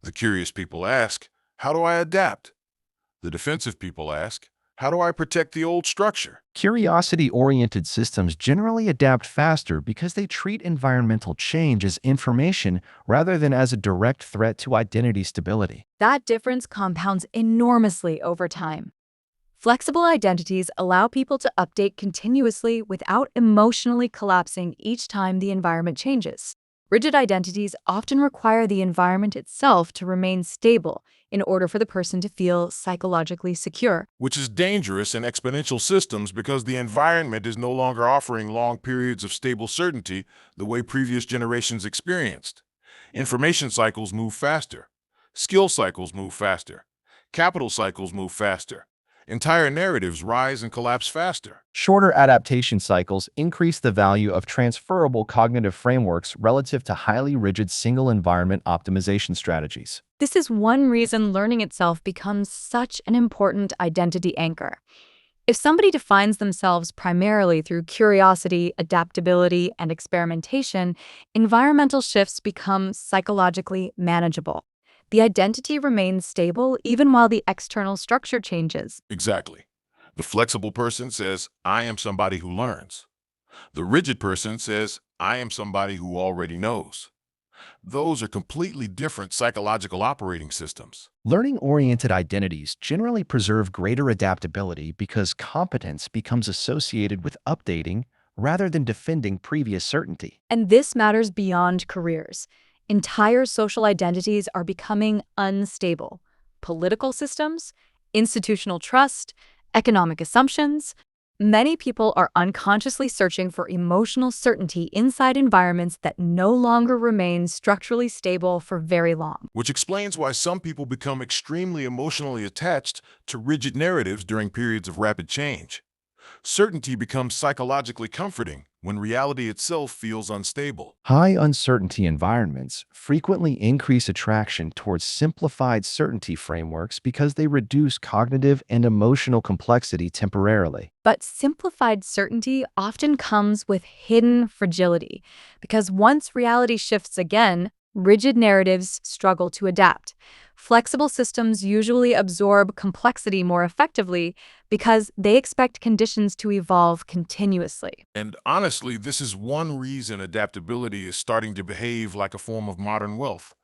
The curious people ask, how do I adapt? The defensive people ask, How do I protect the old structure? Curiosity-oriented systems generally adapt faster because they treat environmental change as information rather than as a direct threat to identity stability. That difference compounds enormously over time. Flexible identities allow people to update continuously without emotionally collapsing each time the environment changes. Rigid identities often require the environment itself to remain stable in order for the person to feel psychologically secure. Which is dangerous in exponential systems because the environment is no longer offering long periods of stable certainty the way previous generations experienced. Information cycles move faster. Skill cycles move faster. Capital cycles move faster. Entire narratives rise and collapse faster. Shorter adaptation cycles increase the value of transferable cognitive frameworks relative to highly rigid single-environment optimization strategies. This is one reason learning itself becomes such an important identity anchor. If somebody defines themselves primarily through curiosity, adaptability, and experimentation, environmental shifts become psychologically manageable. The identity remains stable even while the external structure changes. Exactly. The flexible person says, I am somebody who learns. The rigid person says, I am somebody who already knows. Those are completely different psychological operating systems. Learning-oriented identities generally preserve greater adaptability because competence becomes associated with updating rather than defending previous certainty. And this matters beyond careers. Entire social identities are becoming unstable. Political systems, institutional trust, economic assumptions. Many people are unconsciously searching for emotional certainty inside environments that no longer remain structurally stable for very long. Which explains why some people become extremely emotionally attached to rigid narratives during periods of rapid change. Certainty becomes psychologically comforting when reality itself feels unstable. High uncertainty environments frequently increase attraction towards simplified certainty frameworks because they reduce cognitive and emotional complexity temporarily. But simplified certainty often comes with hidden fragility, because once reality shifts again, rigid narratives struggle to adapt. Flexible systems usually absorb complexity more effectively because they expect conditions to evolve continuously. And honestly, this is one reason adaptability is starting to behave like a form of modern wealth.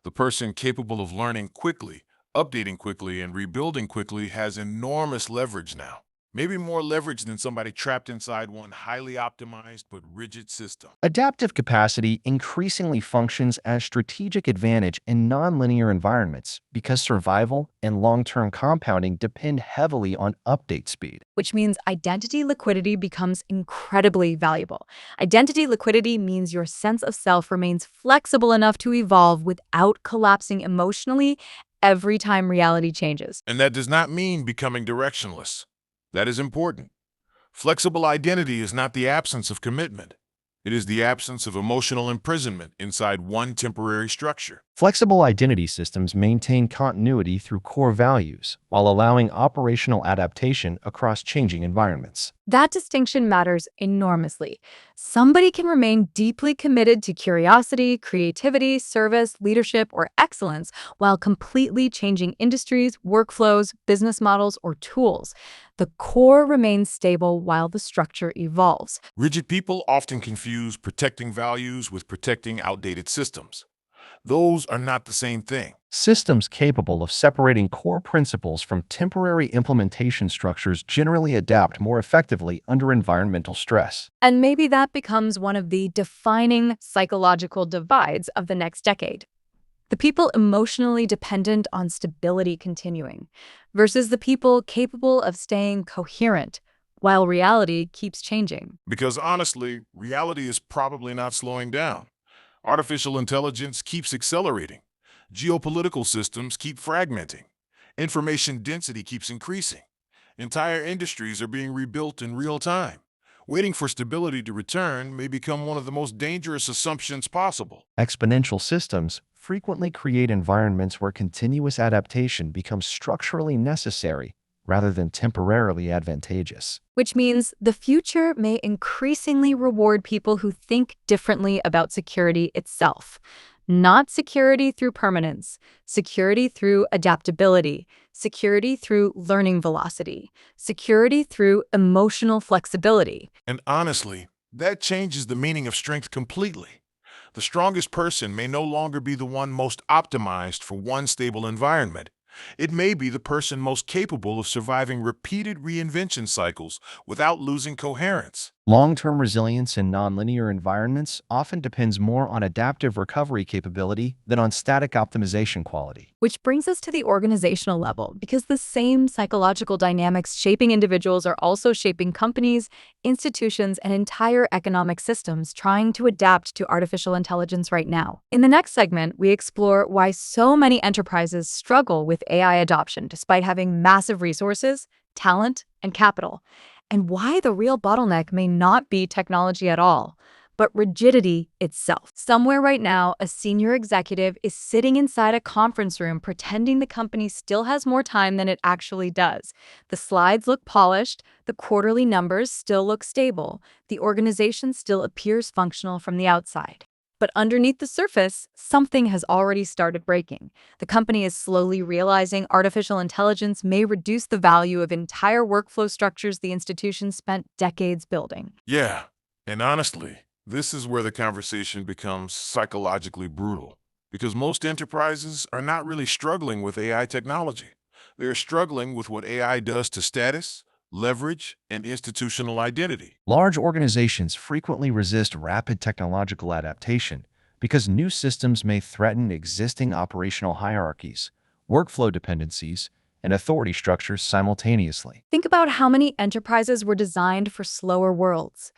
The person capable of learning quickly, updating quickly, and rebuilding quickly has enormous leverage now. Maybe more leverage than somebody trapped inside one highly optimized but rigid system. Adaptive capacity increasingly functions as strategic advantage in nonlinear environments because survival and long-term compounding depend heavily on update speed. Which means identity liquidity becomes incredibly valuable. Identity liquidity means your sense of self remains flexible enough to evolve without collapsing emotionally every time reality changes. And that does not mean becoming directionless. That is important. Flexible identity is not the absence of commitment. It is the absence of emotional imprisonment inside one temporary structure. Flexible identity systems maintain continuity through core values while allowing operational adaptation across changing environments. That distinction matters enormously. Somebody can remain deeply committed to curiosity, creativity, service, leadership, or excellence while completely changing industries, workflows, business models, or tools. The core remains stable while the structure evolves. Rigid people often confuse protecting values with protecting outdated systems. Those are not the same thing. Systems capable of separating core principles from temporary implementation structures generally adapt more effectively under environmental stress. And maybe that becomes one of the defining psychological divides of the next decade. The people emotionally dependent on stability continuing versus the people capable of staying coherent while reality keeps changing. Because honestly, reality is probably not slowing down. Artificial intelligence keeps accelerating. Geopolitical systems keep fragmenting. Information density keeps increasing. Entire industries are being rebuilt in real time. Waiting for stability to return may become one of the most dangerous assumptions possible. Exponential systems frequently create environments where continuous adaptation becomes structurally necessary rather than temporarily advantageous. Which means the future may increasingly reward people who think differently about security itself. Not security through permanence, security through adaptability, security through learning velocity, security through emotional flexibility. And honestly, that changes the meaning of strength completely. The strongest person may no longer be the one most optimized for one stable environment. It may be the person most capable of surviving repeated reinvention cycles without losing coherence. Long-term resilience in nonlinear environments often depends more on adaptive recovery capability than on static optimization quality. Which brings us to the organizational level, because the same psychological dynamics shaping individuals are also shaping companies, institutions, and entire economic systems trying to adapt to artificial intelligence right now. In the next segment, we explore why so many enterprises struggle with AI adoption despite having massive resources, talent, and capital, and why the real bottleneck may not be technology at all, but rigidity itself. Somewhere right now, a senior executive is sitting inside a conference room pretending the company still has more time than it actually does. The slides look polished, the quarterly numbers still look stable, the organization still appears functional from the outside. But underneath the surface, something has already started breaking. The company is slowly realizing artificial intelligence may reduce the value of entire workflow structures the institution spent decades building. Yeah, and honestly, this is where the conversation becomes psychologically brutal. Because most enterprises are not really struggling with AI technology. They're struggling with what AI does to status, leverage, and institutional identity. Large organizations frequently resist rapid technological adaptation because new systems may threaten existing operational hierarchies, workflow dependencies, and authority structures simultaneously. Think about how many enterprises were designed for slower worlds.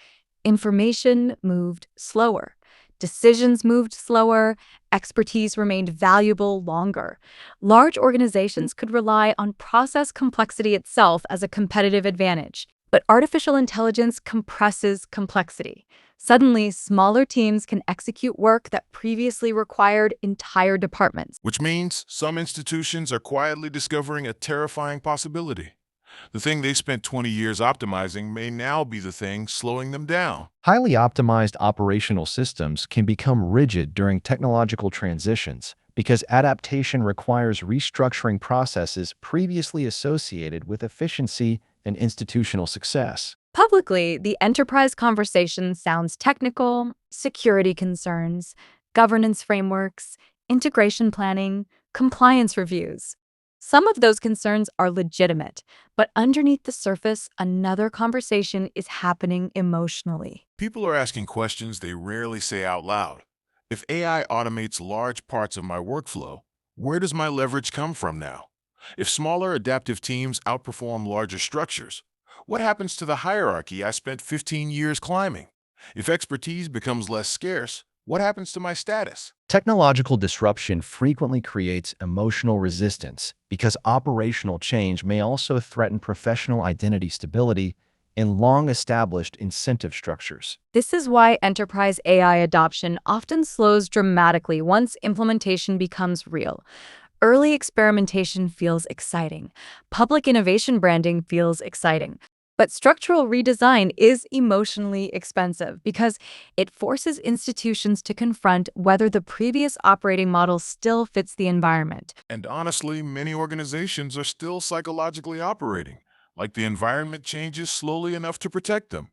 Information moved slower. Decisions moved slower. Expertise remained valuable longer. Large organizations could rely on process complexity itself as a competitive advantage. But artificial intelligence compresses complexity. Suddenly, smaller teams can execute work that previously required entire departments. Which means some institutions are quietly discovering a terrifying possibility. The thing they spent 20 years optimizing may now be the thing slowing them down. Highly optimized operational systems can become rigid during technological transitions because adaptation requires restructuring processes previously associated with efficiency and institutional success. Publicly, the enterprise conversation sounds technical: security concerns, governance frameworks, integration planning, compliance reviews. Some of those concerns are legitimate, but underneath the surface, another conversation is happening emotionally. People are asking questions they rarely say out loud. If AI automates large parts of my workflow, where does my leverage come from now? If smaller adaptive teams outperform larger structures, what happens to the hierarchy I spent 15 years climbing? If expertise becomes less scarce, what happens to my status? Technological disruption frequently creates emotional resistance because operational change may also threaten professional identity stability in long-established incentive structures. This is why enterprise AI adoption often slows dramatically once implementation becomes real. Early experimentation feels exciting. Public innovation branding feels exciting. But structural redesign is emotionally expensive because it forces institutions to confront whether the previous operating model still fits the environment. And honestly, many organizations are still psychologically operating, like the environment changes slowly enough to protect them.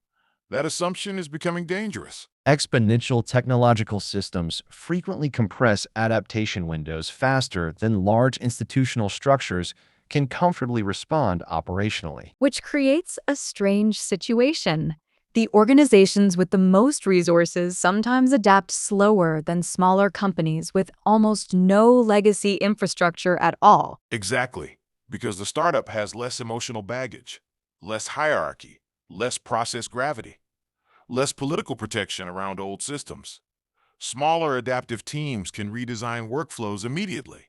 That assumption is becoming dangerous. Exponential technological systems frequently compress adaptation windows faster than large institutional structures can comfortably respond operationally. Which creates a strange situation. The organizations with the most resources sometimes adapt slower than smaller companies with almost no legacy infrastructure at all. Exactly, because the startup has less emotional baggage, less hierarchy, less process gravity, less political protection around old systems. Smaller adaptive teams can redesign workflows immediately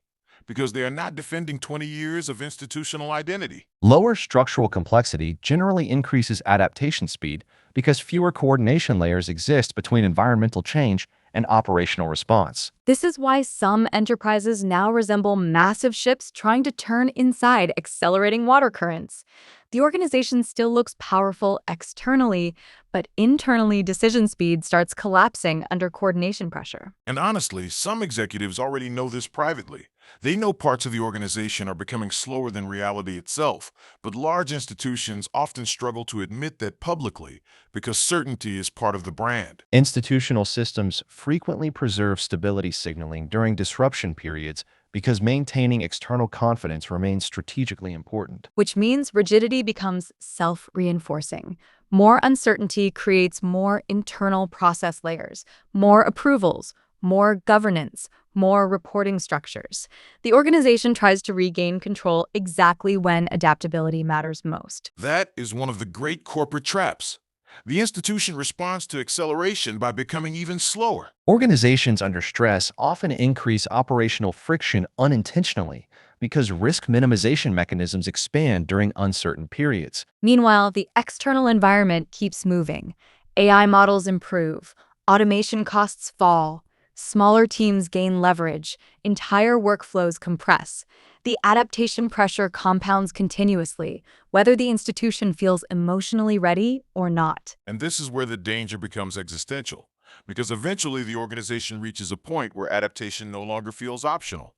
because they are not defending 20 years of institutional identity. Lower structural complexity generally increases adaptation speed because fewer coordination layers exist between environmental change and operational response. This is why some enterprises now resemble massive ships trying to turn inside accelerating water currents. The organization still looks powerful externally, but internally decision speed starts collapsing under coordination pressure. And honestly, some executives already know this privately. They know parts of the organization are becoming slower than reality itself, but large institutions often struggle to admit that publicly because certainty is part of the brand. Institutional systems frequently preserve stability signaling during disruption periods because maintaining external confidence remains strategically important. Which means rigidity becomes self-reinforcing. More uncertainty creates more internal process layers, more approvals, more governance, more reporting structures. The organization tries to regain control exactly when adaptability matters most. That is one of the great corporate traps. The institution responds to acceleration by becoming even slower. Organizations under stress often increase operational friction unintentionally because risk minimization mechanisms expand during uncertain periods. Meanwhile, the external environment keeps moving. AI models improve, automation costs fall, smaller teams gain leverage, entire workflows compress. The adaptation pressure compounds continuously, whether the institution feels emotionally ready or not. And this is where the danger becomes existential, because eventually the organization reaches a point where adaptation no longer feels optional.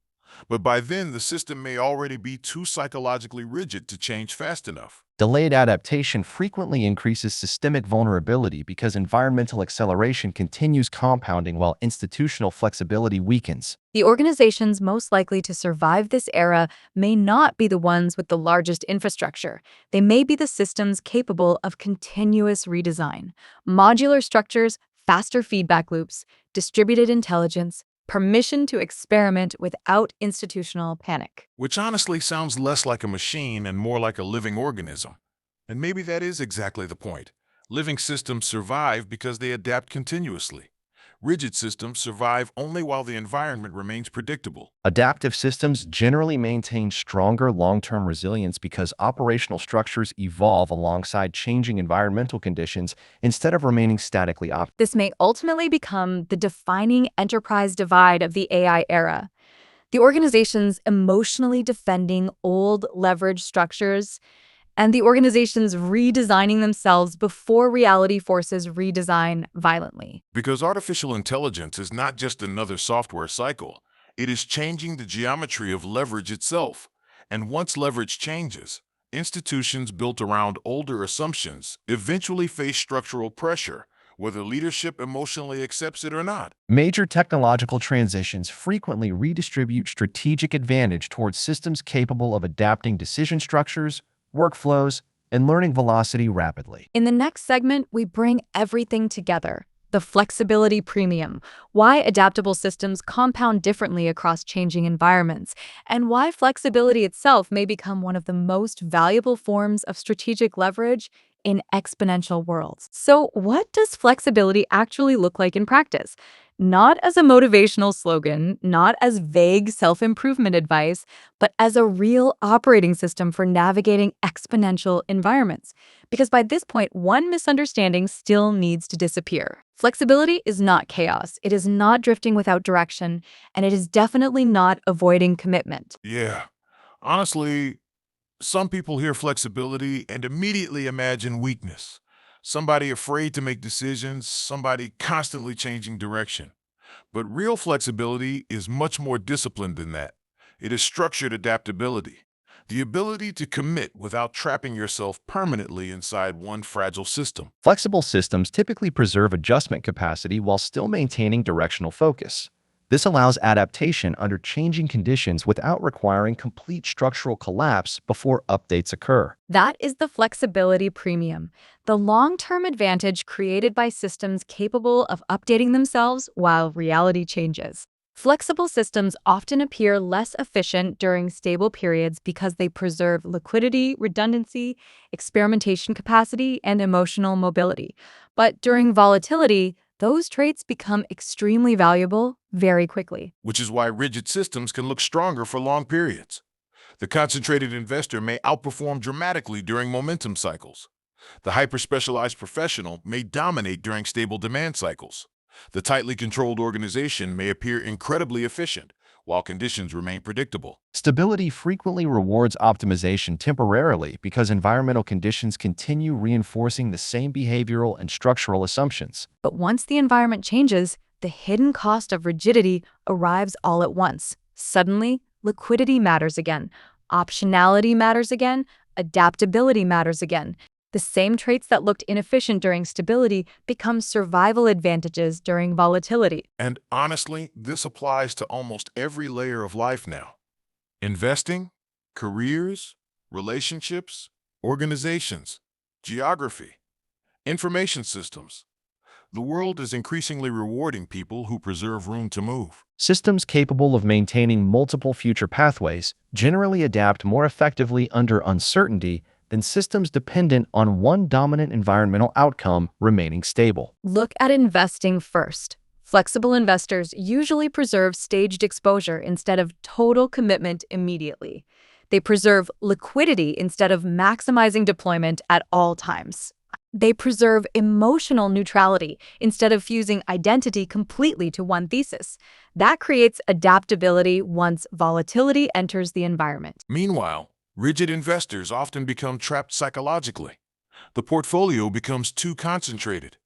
But by then, the system may already be too psychologically rigid to change fast enough. Delayed adaptation frequently increases systemic vulnerability because environmental acceleration continues compounding while institutional flexibility weakens. The organizations most likely to survive this era may not be the ones with the largest infrastructure. They may be the systems capable of continuous redesign, modular structures, faster feedback loops, distributed intelligence, permission to experiment without institutional panic. Which honestly sounds less like a machine and more like a living organism. And maybe that is exactly the point. Living systems survive because they adapt continuously. Rigid systems survive only while the environment remains predictable. Adaptive systems generally maintain stronger long-term resilience because operational structures evolve alongside changing environmental conditions instead of remaining statically operational. This may ultimately become the defining enterprise divide of the AI era. The organizations emotionally defending old leverage structures and the organizations redesigning themselves before reality forces redesign violently. Because artificial intelligence is not just another software cycle, it is changing the geometry of leverage itself. And once leverage changes, institutions built around older assumptions eventually face structural pressure, whether leadership emotionally accepts it or not. Major technological transitions frequently redistribute strategic advantage towards systems capable of adapting decision structures, workflows, and learning velocity rapidly. In the next segment, we bring everything together. The flexibility premium, why adaptable systems compound differently across changing environments, and why flexibility itself may become one of the most valuable forms of strategic leverage in exponential worlds. So, what does flexibility actually look like in practice? Not as a motivational slogan, not as vague self-improvement advice, but as a real operating system for navigating exponential environments. Because by this point, one misunderstanding still needs to disappear. Flexibility is not chaos, it is not drifting without direction, and it is definitely not avoiding commitment. Yeah, honestly, some people hear flexibility and immediately imagine weakness. Somebody afraid to make decisions, somebody constantly changing direction. But real flexibility is much more disciplined than that. It is structured adaptability, the ability to commit without trapping yourself permanently inside one fragile system. Flexible systems typically preserve adjustment capacity while still maintaining directional focus. This allows adaptation under changing conditions without requiring complete structural collapse before updates occur. That is the flexibility premium, the long-term advantage created by systems capable of updating themselves while reality changes. Flexible systems often appear less efficient during stable periods because they preserve liquidity, redundancy, experimentation capacity, and emotional mobility. But during volatility, those traits become extremely valuable very quickly. Which is why rigid systems can look stronger for long periods. The concentrated investor may outperform dramatically during momentum cycles. The hyper-specialized professional may dominate during stable demand cycles. The tightly controlled organization may appear incredibly efficient, while conditions remain predictable. Stability frequently rewards optimization temporarily because environmental conditions continue reinforcing the same behavioral and structural assumptions. But once the environment changes, the hidden cost of rigidity arrives all at once. Suddenly, liquidity matters again, optionality matters again, adaptability matters again. The same traits that looked inefficient during stability become survival advantages during volatility. And honestly, this applies to almost every layer of life now. Investing, careers, relationships, organizations, geography, information systems. The world is increasingly rewarding people who preserve room to move. Systems capable of maintaining multiple future pathways generally adapt more effectively under uncertainty than systems dependent on one dominant environmental outcome remaining stable. Look at investing first. Flexible investors usually preserve staged exposure instead of total commitment immediately. They preserve liquidity instead of maximizing deployment at all times. They preserve emotional neutrality instead of fusing identity completely to one thesis. That creates adaptability once volatility enters the environment. Meanwhile, rigid investors often become trapped psychologically. The portfolio becomes too concentrated,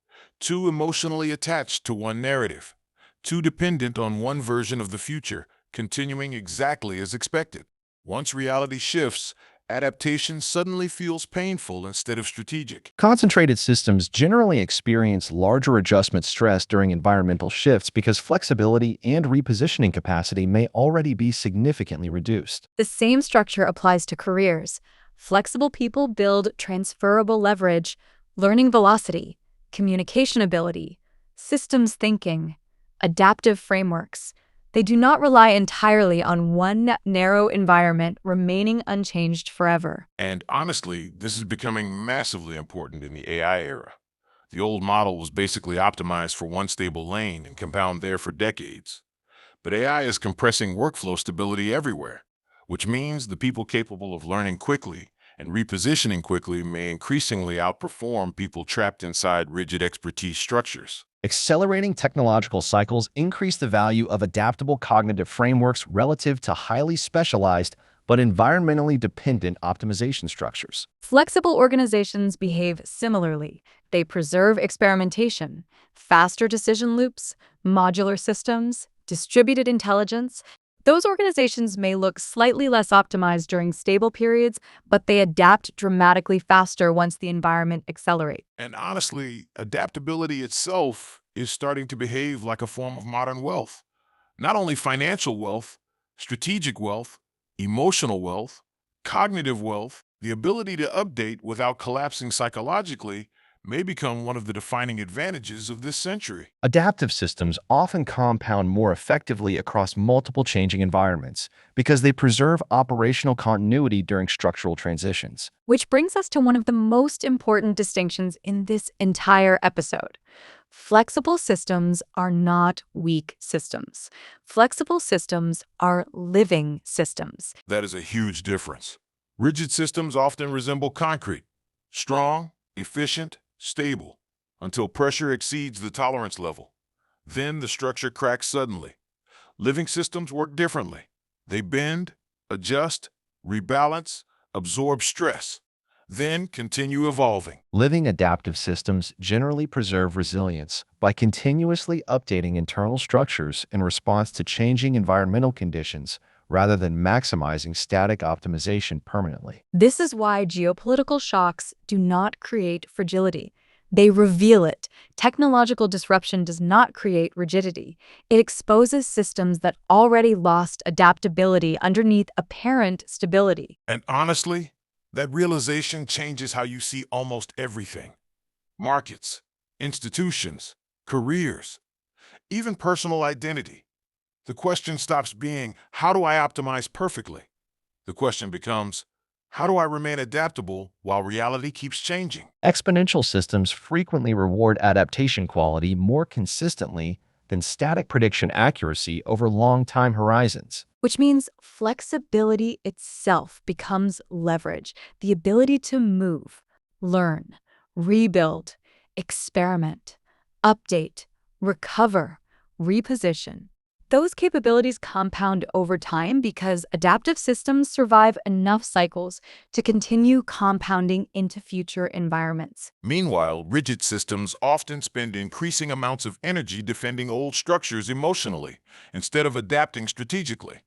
too emotionally attached to one narrative, too dependent on one version of the future, continuing exactly as expected. Once reality shifts, adaptation suddenly feels painful instead of strategic. Concentrated systems generally experience larger adjustment stress during environmental shifts because flexibility and repositioning capacity may already be significantly reduced. The same structure applies to careers. Flexible people build transferable leverage, learning velocity, communication ability, systems thinking, adaptive frameworks. They do not rely entirely on one narrow environment remaining unchanged forever. And honestly, this is becoming massively important in the AI era. The old model was basically optimized for one stable lane and compound there for decades. But AI is compressing workflow stability everywhere, which means the people capable of learning quickly and repositioning quickly may increasingly outperform people trapped inside rigid expertise structures. Accelerating technological cycles increase the value of adaptable cognitive frameworks relative to highly specialized but environmentally dependent optimization structures. Flexible organizations behave similarly. They preserve experimentation, faster decision loops, modular systems, distributed intelligence. Those organizations may look slightly less optimized during stable periods, but they adapt dramatically faster once the environment accelerates. And honestly, adaptability itself is starting to behave like a form of modern wealth. Not only financial wealth, strategic wealth, emotional wealth, cognitive wealth, the ability to update without collapsing psychologically may become one of the defining advantages of this century. Adaptive systems often compound more effectively across multiple changing environments because they preserve operational continuity during structural transitions. Which brings us to one of the most important distinctions in this entire episode. Flexible systems are not weak systems. Flexible systems are living systems. That is a huge difference. Rigid systems often resemble concrete, strong, efficient, stable, until pressure exceeds the tolerance level. Then the structure cracks suddenly. Living systems work differently. They bend, adjust, rebalance, absorb stress, then continue evolving. Living adaptive systems generally preserve resilience by continuously updating internal structures in response to changing environmental conditions rather than maximizing static optimization permanently. This is why geopolitical shocks do not create fragility. They reveal it. Technological disruption does not create rigidity. It exposes systems that already lost adaptability underneath apparent stability. And honestly, that realization changes how you see almost everything. Markets, institutions, careers, even personal identity. The question stops being, how do I optimize perfectly? The question becomes, how do I remain adaptable while reality keeps changing? Exponential systems frequently reward adaptation quality more consistently than static prediction accuracy over long time horizons. Which means flexibility itself becomes leverage, the ability to move, learn, rebuild, experiment, update, recover, reposition. Those capabilities compound over time because adaptive systems survive enough cycles to continue compounding into future environments. Meanwhile, rigid systems often spend increasing amounts of energy defending old structures emotionally instead of adapting strategically.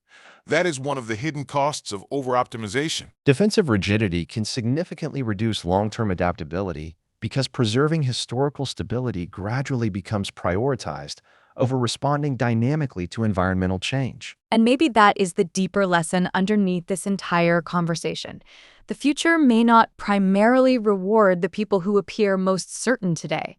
That is one of the hidden costs of over-optimization. Defensive rigidity can significantly reduce long-term adaptability because preserving historical stability gradually becomes prioritized over responding dynamically to environmental change. And maybe that is the deeper lesson underneath this entire conversation. The future may not primarily reward the people who appear most certain today.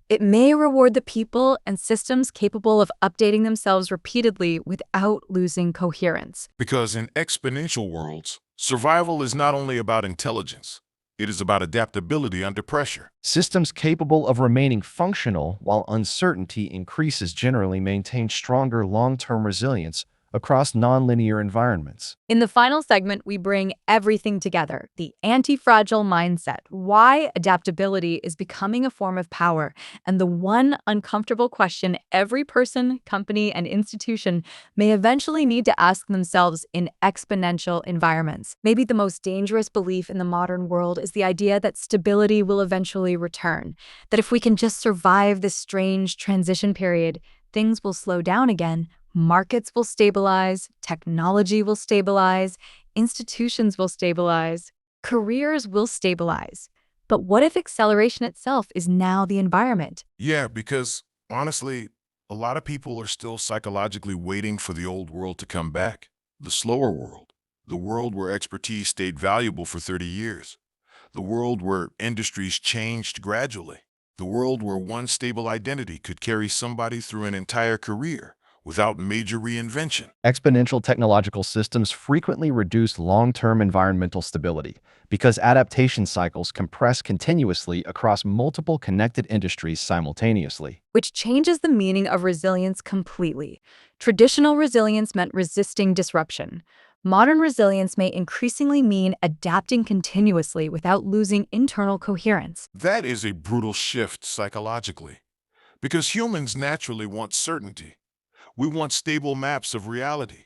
It may reward the people and systems capable of updating themselves repeatedly without losing coherence. Because in exponential worlds, survival is not only about intelligence, it is about adaptability under pressure. Systems capable of remaining functional while uncertainty increases generally maintain stronger long-term resilience across nonlinear environments. In the final segment, we bring everything together: the anti-fragile mindset, why adaptability is becoming a form of power, and the one uncomfortable question every person, company, and institution may eventually need to ask themselves in exponential environments. Maybe the most dangerous belief in the modern world is the idea that stability will eventually return, that if we can just survive this strange transition period, things will slow down again. Markets will stabilize, technology will stabilize, institutions will stabilize, careers will stabilize. But what if acceleration itself is now the environment? Yeah, because honestly, a lot of people are still psychologically waiting for the old world to come back. The slower world. The world where expertise stayed valuable for 30 years. The world where industries changed gradually. The world where one stable identity could carry somebody through an entire career without major reinvention. Exponential technological systems frequently reduce long-term environmental stability because adaptation cycles compress continuously across multiple connected industries simultaneously. Which changes the meaning of resilience completely. Traditional resilience meant resisting disruption. Modern resilience may increasingly mean adapting continuously without losing internal coherence. That is a brutal shift psychologically, because humans naturally want certainty. We want stable maps of reality,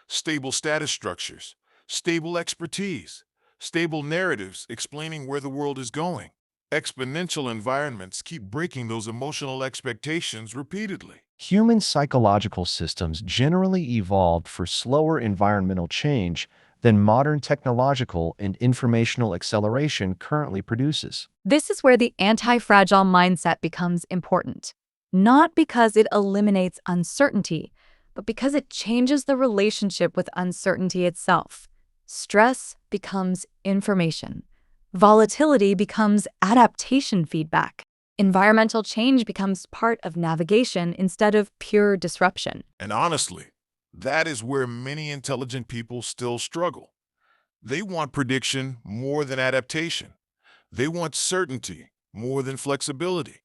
stable status structures, stable expertise, stable narratives explaining where the world is going. Exponential environments keep breaking those emotional expectations repeatedly. Human psychological systems generally evolved for slower environmental change than modern technological and informational acceleration currently produces. This is where the anti-fragile mindset becomes important. Not because it eliminates uncertainty, but because it changes the relationship with uncertainty itself. Stress becomes information. Volatility becomes adaptation feedback. Environmental change becomes part of navigation instead of pure disruption. And honestly, that is where many intelligent people still struggle. They want prediction more than adaptation. They want certainty more than flexibility.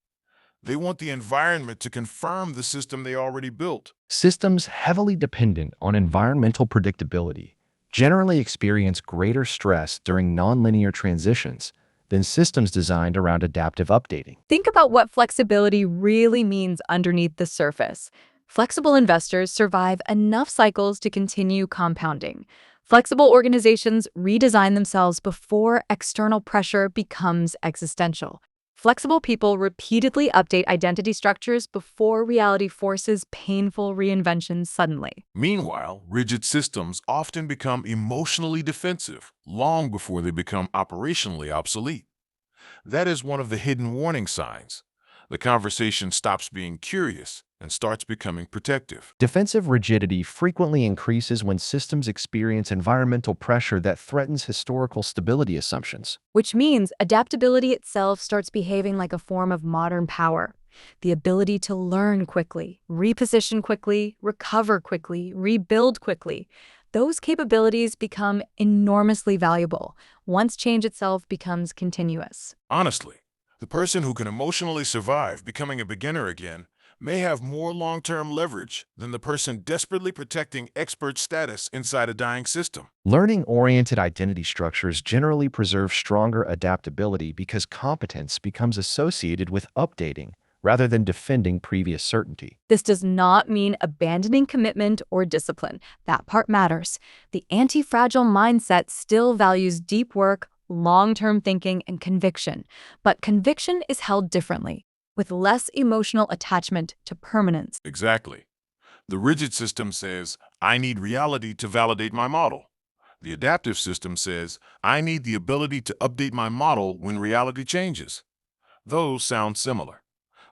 They want the environment to confirm the system they already built. Systems heavily dependent on environmental predictability generally experience greater stress during nonlinear transitions than systems designed around adaptive updating. Think about what flexibility really means underneath the surface. Flexible investors survive enough cycles to continue compounding. Flexible organizations redesign themselves before external pressure becomes existential. Flexible people repeatedly update identity structures before reality forces painful reinventions suddenly. Meanwhile, rigid systems often become emotionally defensive long before they become operationally obsolete. That is one of the hidden warning signs. The conversation stops being curious and starts becoming protective. Defensive rigidity frequently increases when systems experience environmental pressure that threatens historical stability assumptions. Which means adaptability itself starts behaving like a form of modern power. The ability to learn quickly, reposition quickly, recover quickly, rebuild quickly. Those capabilities become enormously valuable once change itself becomes continuous. Honestly, the person who can emotionally survive becoming a beginner again may have more long-term leverage than the person desperately protecting expert status inside a dying system. Learning-oriented identity structures generally preserve stronger adaptability because competence becomes associated with updating rather than defending previous certainty. This does not mean abandoning commitment or discipline. That part matters. The anti-fragile mindset still values deep work, long-term thinking, and conviction. But conviction is held differently, with less emotional attachment to permanence. Exactly. The rigid system says, I need reality to validate my model. The adaptive system says, I need the ability to update my model when reality changes. Those sound similar.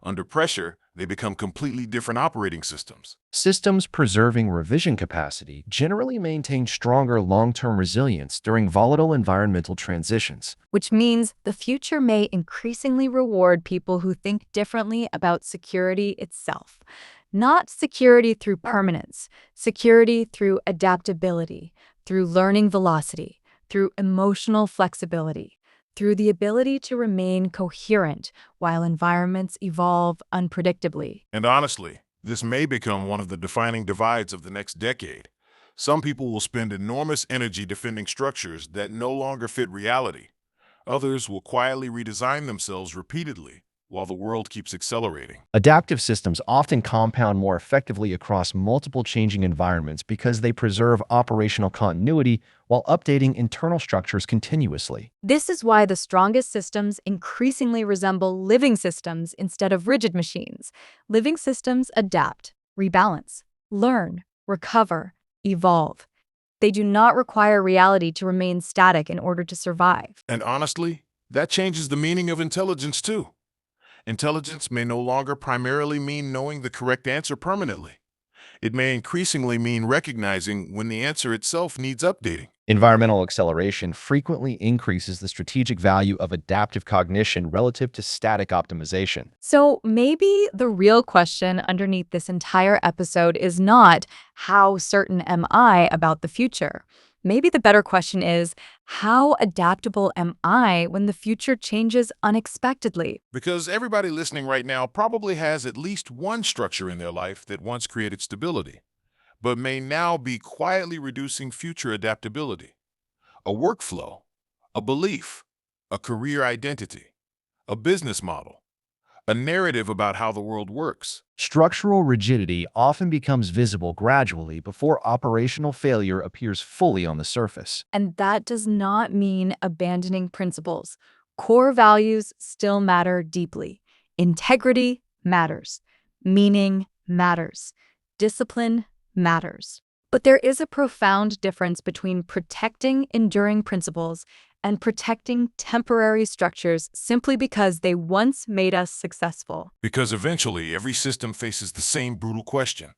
Under pressure, they become completely different operating systems. Systems preserving revision capacity generally maintain stronger long-term resilience during volatile environmental transitions. Which means the future may increasingly reward people who think differently about security itself. Not security through permanence, security through adaptability, through learning velocity, through emotional flexibility, through the ability to remain coherent while environments evolve unpredictably. And honestly, this may become one of the defining divides of the next decade. Some people will spend enormous energy defending structures that no longer fit reality. Others will quietly redesign themselves repeatedly while the world keeps accelerating. Adaptive systems often compound more effectively across multiple changing environments because they preserve operational continuity while updating internal structures continuously. This is why the strongest systems increasingly resemble living systems instead of rigid machines. Living systems adapt, rebalance, learn, recover, evolve. They do not require reality to remain static in order to survive. And honestly, that changes the meaning of intelligence too. Intelligence may no longer primarily mean knowing the correct answer permanently. It may increasingly mean recognizing when the answer itself needs updating. Environmental acceleration frequently increases the strategic value of adaptive cognition relative to static optimization. So maybe the real question underneath this entire episode is not, how certain am I about the future? Maybe the better question is, how adaptable am I when the future changes unexpectedly? Because everybody listening right now probably has at least one structure in their life that once created stability, but may now be quietly reducing future adaptability. A workflow, a belief, a career identity, a business model, a narrative about how the world works. Structural rigidity often becomes visible gradually before operational failure appears fully on the surface. And that does not mean abandoning principles. Core values still matter deeply. Integrity matters. Meaning matters. Discipline matters. But there is a profound difference between protecting enduring principles and protecting temporary structures simply because they once made us successful. Because eventually every system faces the same brutal question.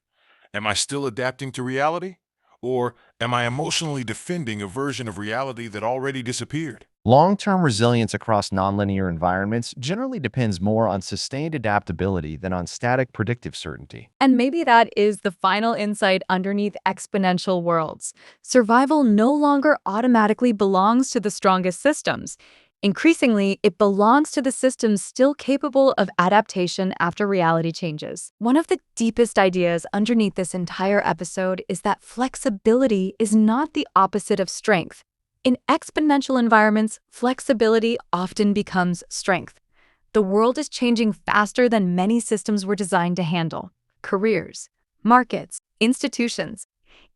Am I still adapting to reality? Or am I emotionally defending a version of reality that already disappeared? Long-term resilience across nonlinear environments generally depends more on sustained adaptability than on static predictive certainty. And maybe that is the final insight underneath exponential worlds. Survival no longer automatically belongs to the strongest systems. Increasingly, it belongs to the systems still capable of adaptation after reality changes. One of the deepest ideas underneath this entire episode is that flexibility is not the opposite of strength. In exponential environments, flexibility often becomes strength. The world is changing faster than many systems were designed to handle. Careers, markets, institutions,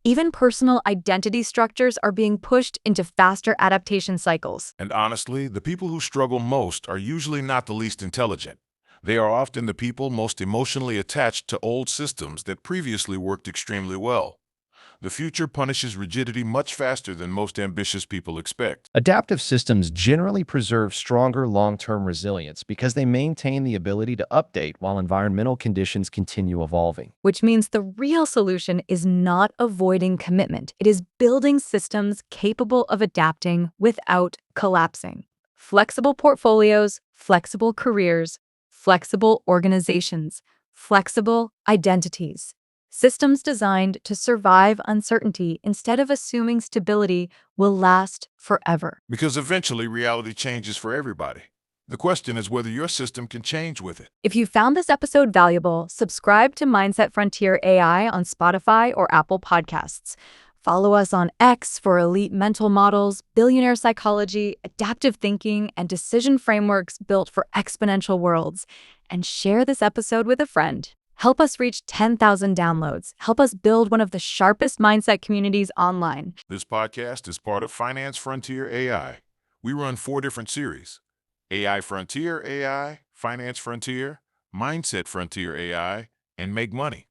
even personal identity structures are being pushed into faster adaptation cycles. And honestly, the people who struggle most are usually not the least intelligent. They are often the people most emotionally attached to old systems that previously worked extremely well. The future punishes rigidity much faster than most ambitious people expect. Adaptive systems generally preserve stronger long-term resilience because they maintain the ability to update while environmental conditions continue evolving. Which means the real solution is not avoiding commitment. It is building systems capable of adapting without collapsing. Flexible portfolios, flexible careers, flexible organizations, flexible identities. Systems designed to survive uncertainty instead of assuming stability will last forever. Because eventually reality changes for everybody. The question is whether your system can change with it. If you found this episode valuable, subscribe to Mindset Frontier AI on Spotify or Apple Podcasts. Follow us on X for elite mental models, billionaire psychology, adaptive thinking, and decision frameworks built for exponential worlds. and share this episode with a friend. Help us reach 10,000 downloads. Help us build one of the sharpest mindset communities online. This podcast is part of Finance Frontier AI. We run 4 different series: AI Frontier AI, Finance Frontier, Mindset Frontier AI, and Make Money.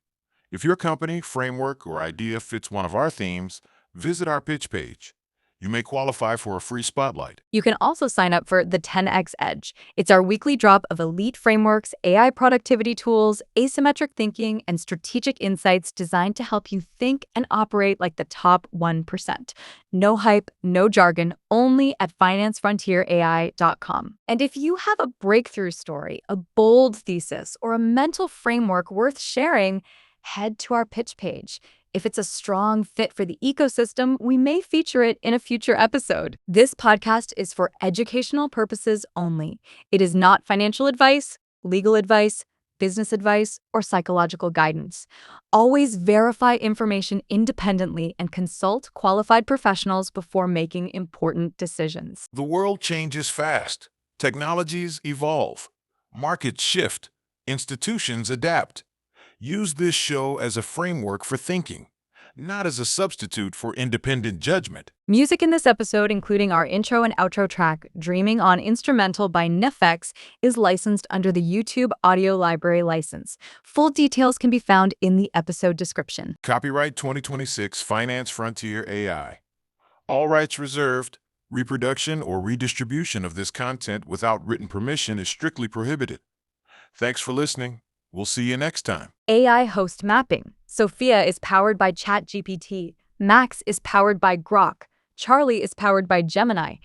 If your company, framework, or idea fits one of our themes, visit our pitch page. You may qualify for a free spotlight. You can also sign up for the 10x Edge. It's our weekly drop of elite frameworks, AI productivity tools, asymmetric thinking, and strategic insights designed to help you think and operate like the top 1%. No hype, no jargon, only at financefrontierai.com. And if you have a breakthrough story, a bold thesis, or a mental framework worth sharing, head to our pitch page. If it's a strong fit for the ecosystem, we may feature it in a future episode. This podcast is for educational purposes only. It is not financial advice, legal advice, business advice, or psychological guidance. Always verify information independently and consult qualified professionals before making important decisions. The world changes fast. Technologies evolve. Markets shift. Institutions adapt. Use this show as a framework for thinking, not as a substitute for independent judgment. Music in this episode, including our intro and outro track, Dreaming on Instrumental by Nefex, is licensed under the YouTube Audio Library license. Full details can be found in the episode description. Copyright 2026 Finance Frontier AI. All rights reserved. Reproduction or redistribution of this content without written permission is strictly prohibited. Thanks for listening. We'll see you next time. AI host mapping. Sophia is powered by ChatGPT. Max is powered by Grok. Charlie is powered by Gemini.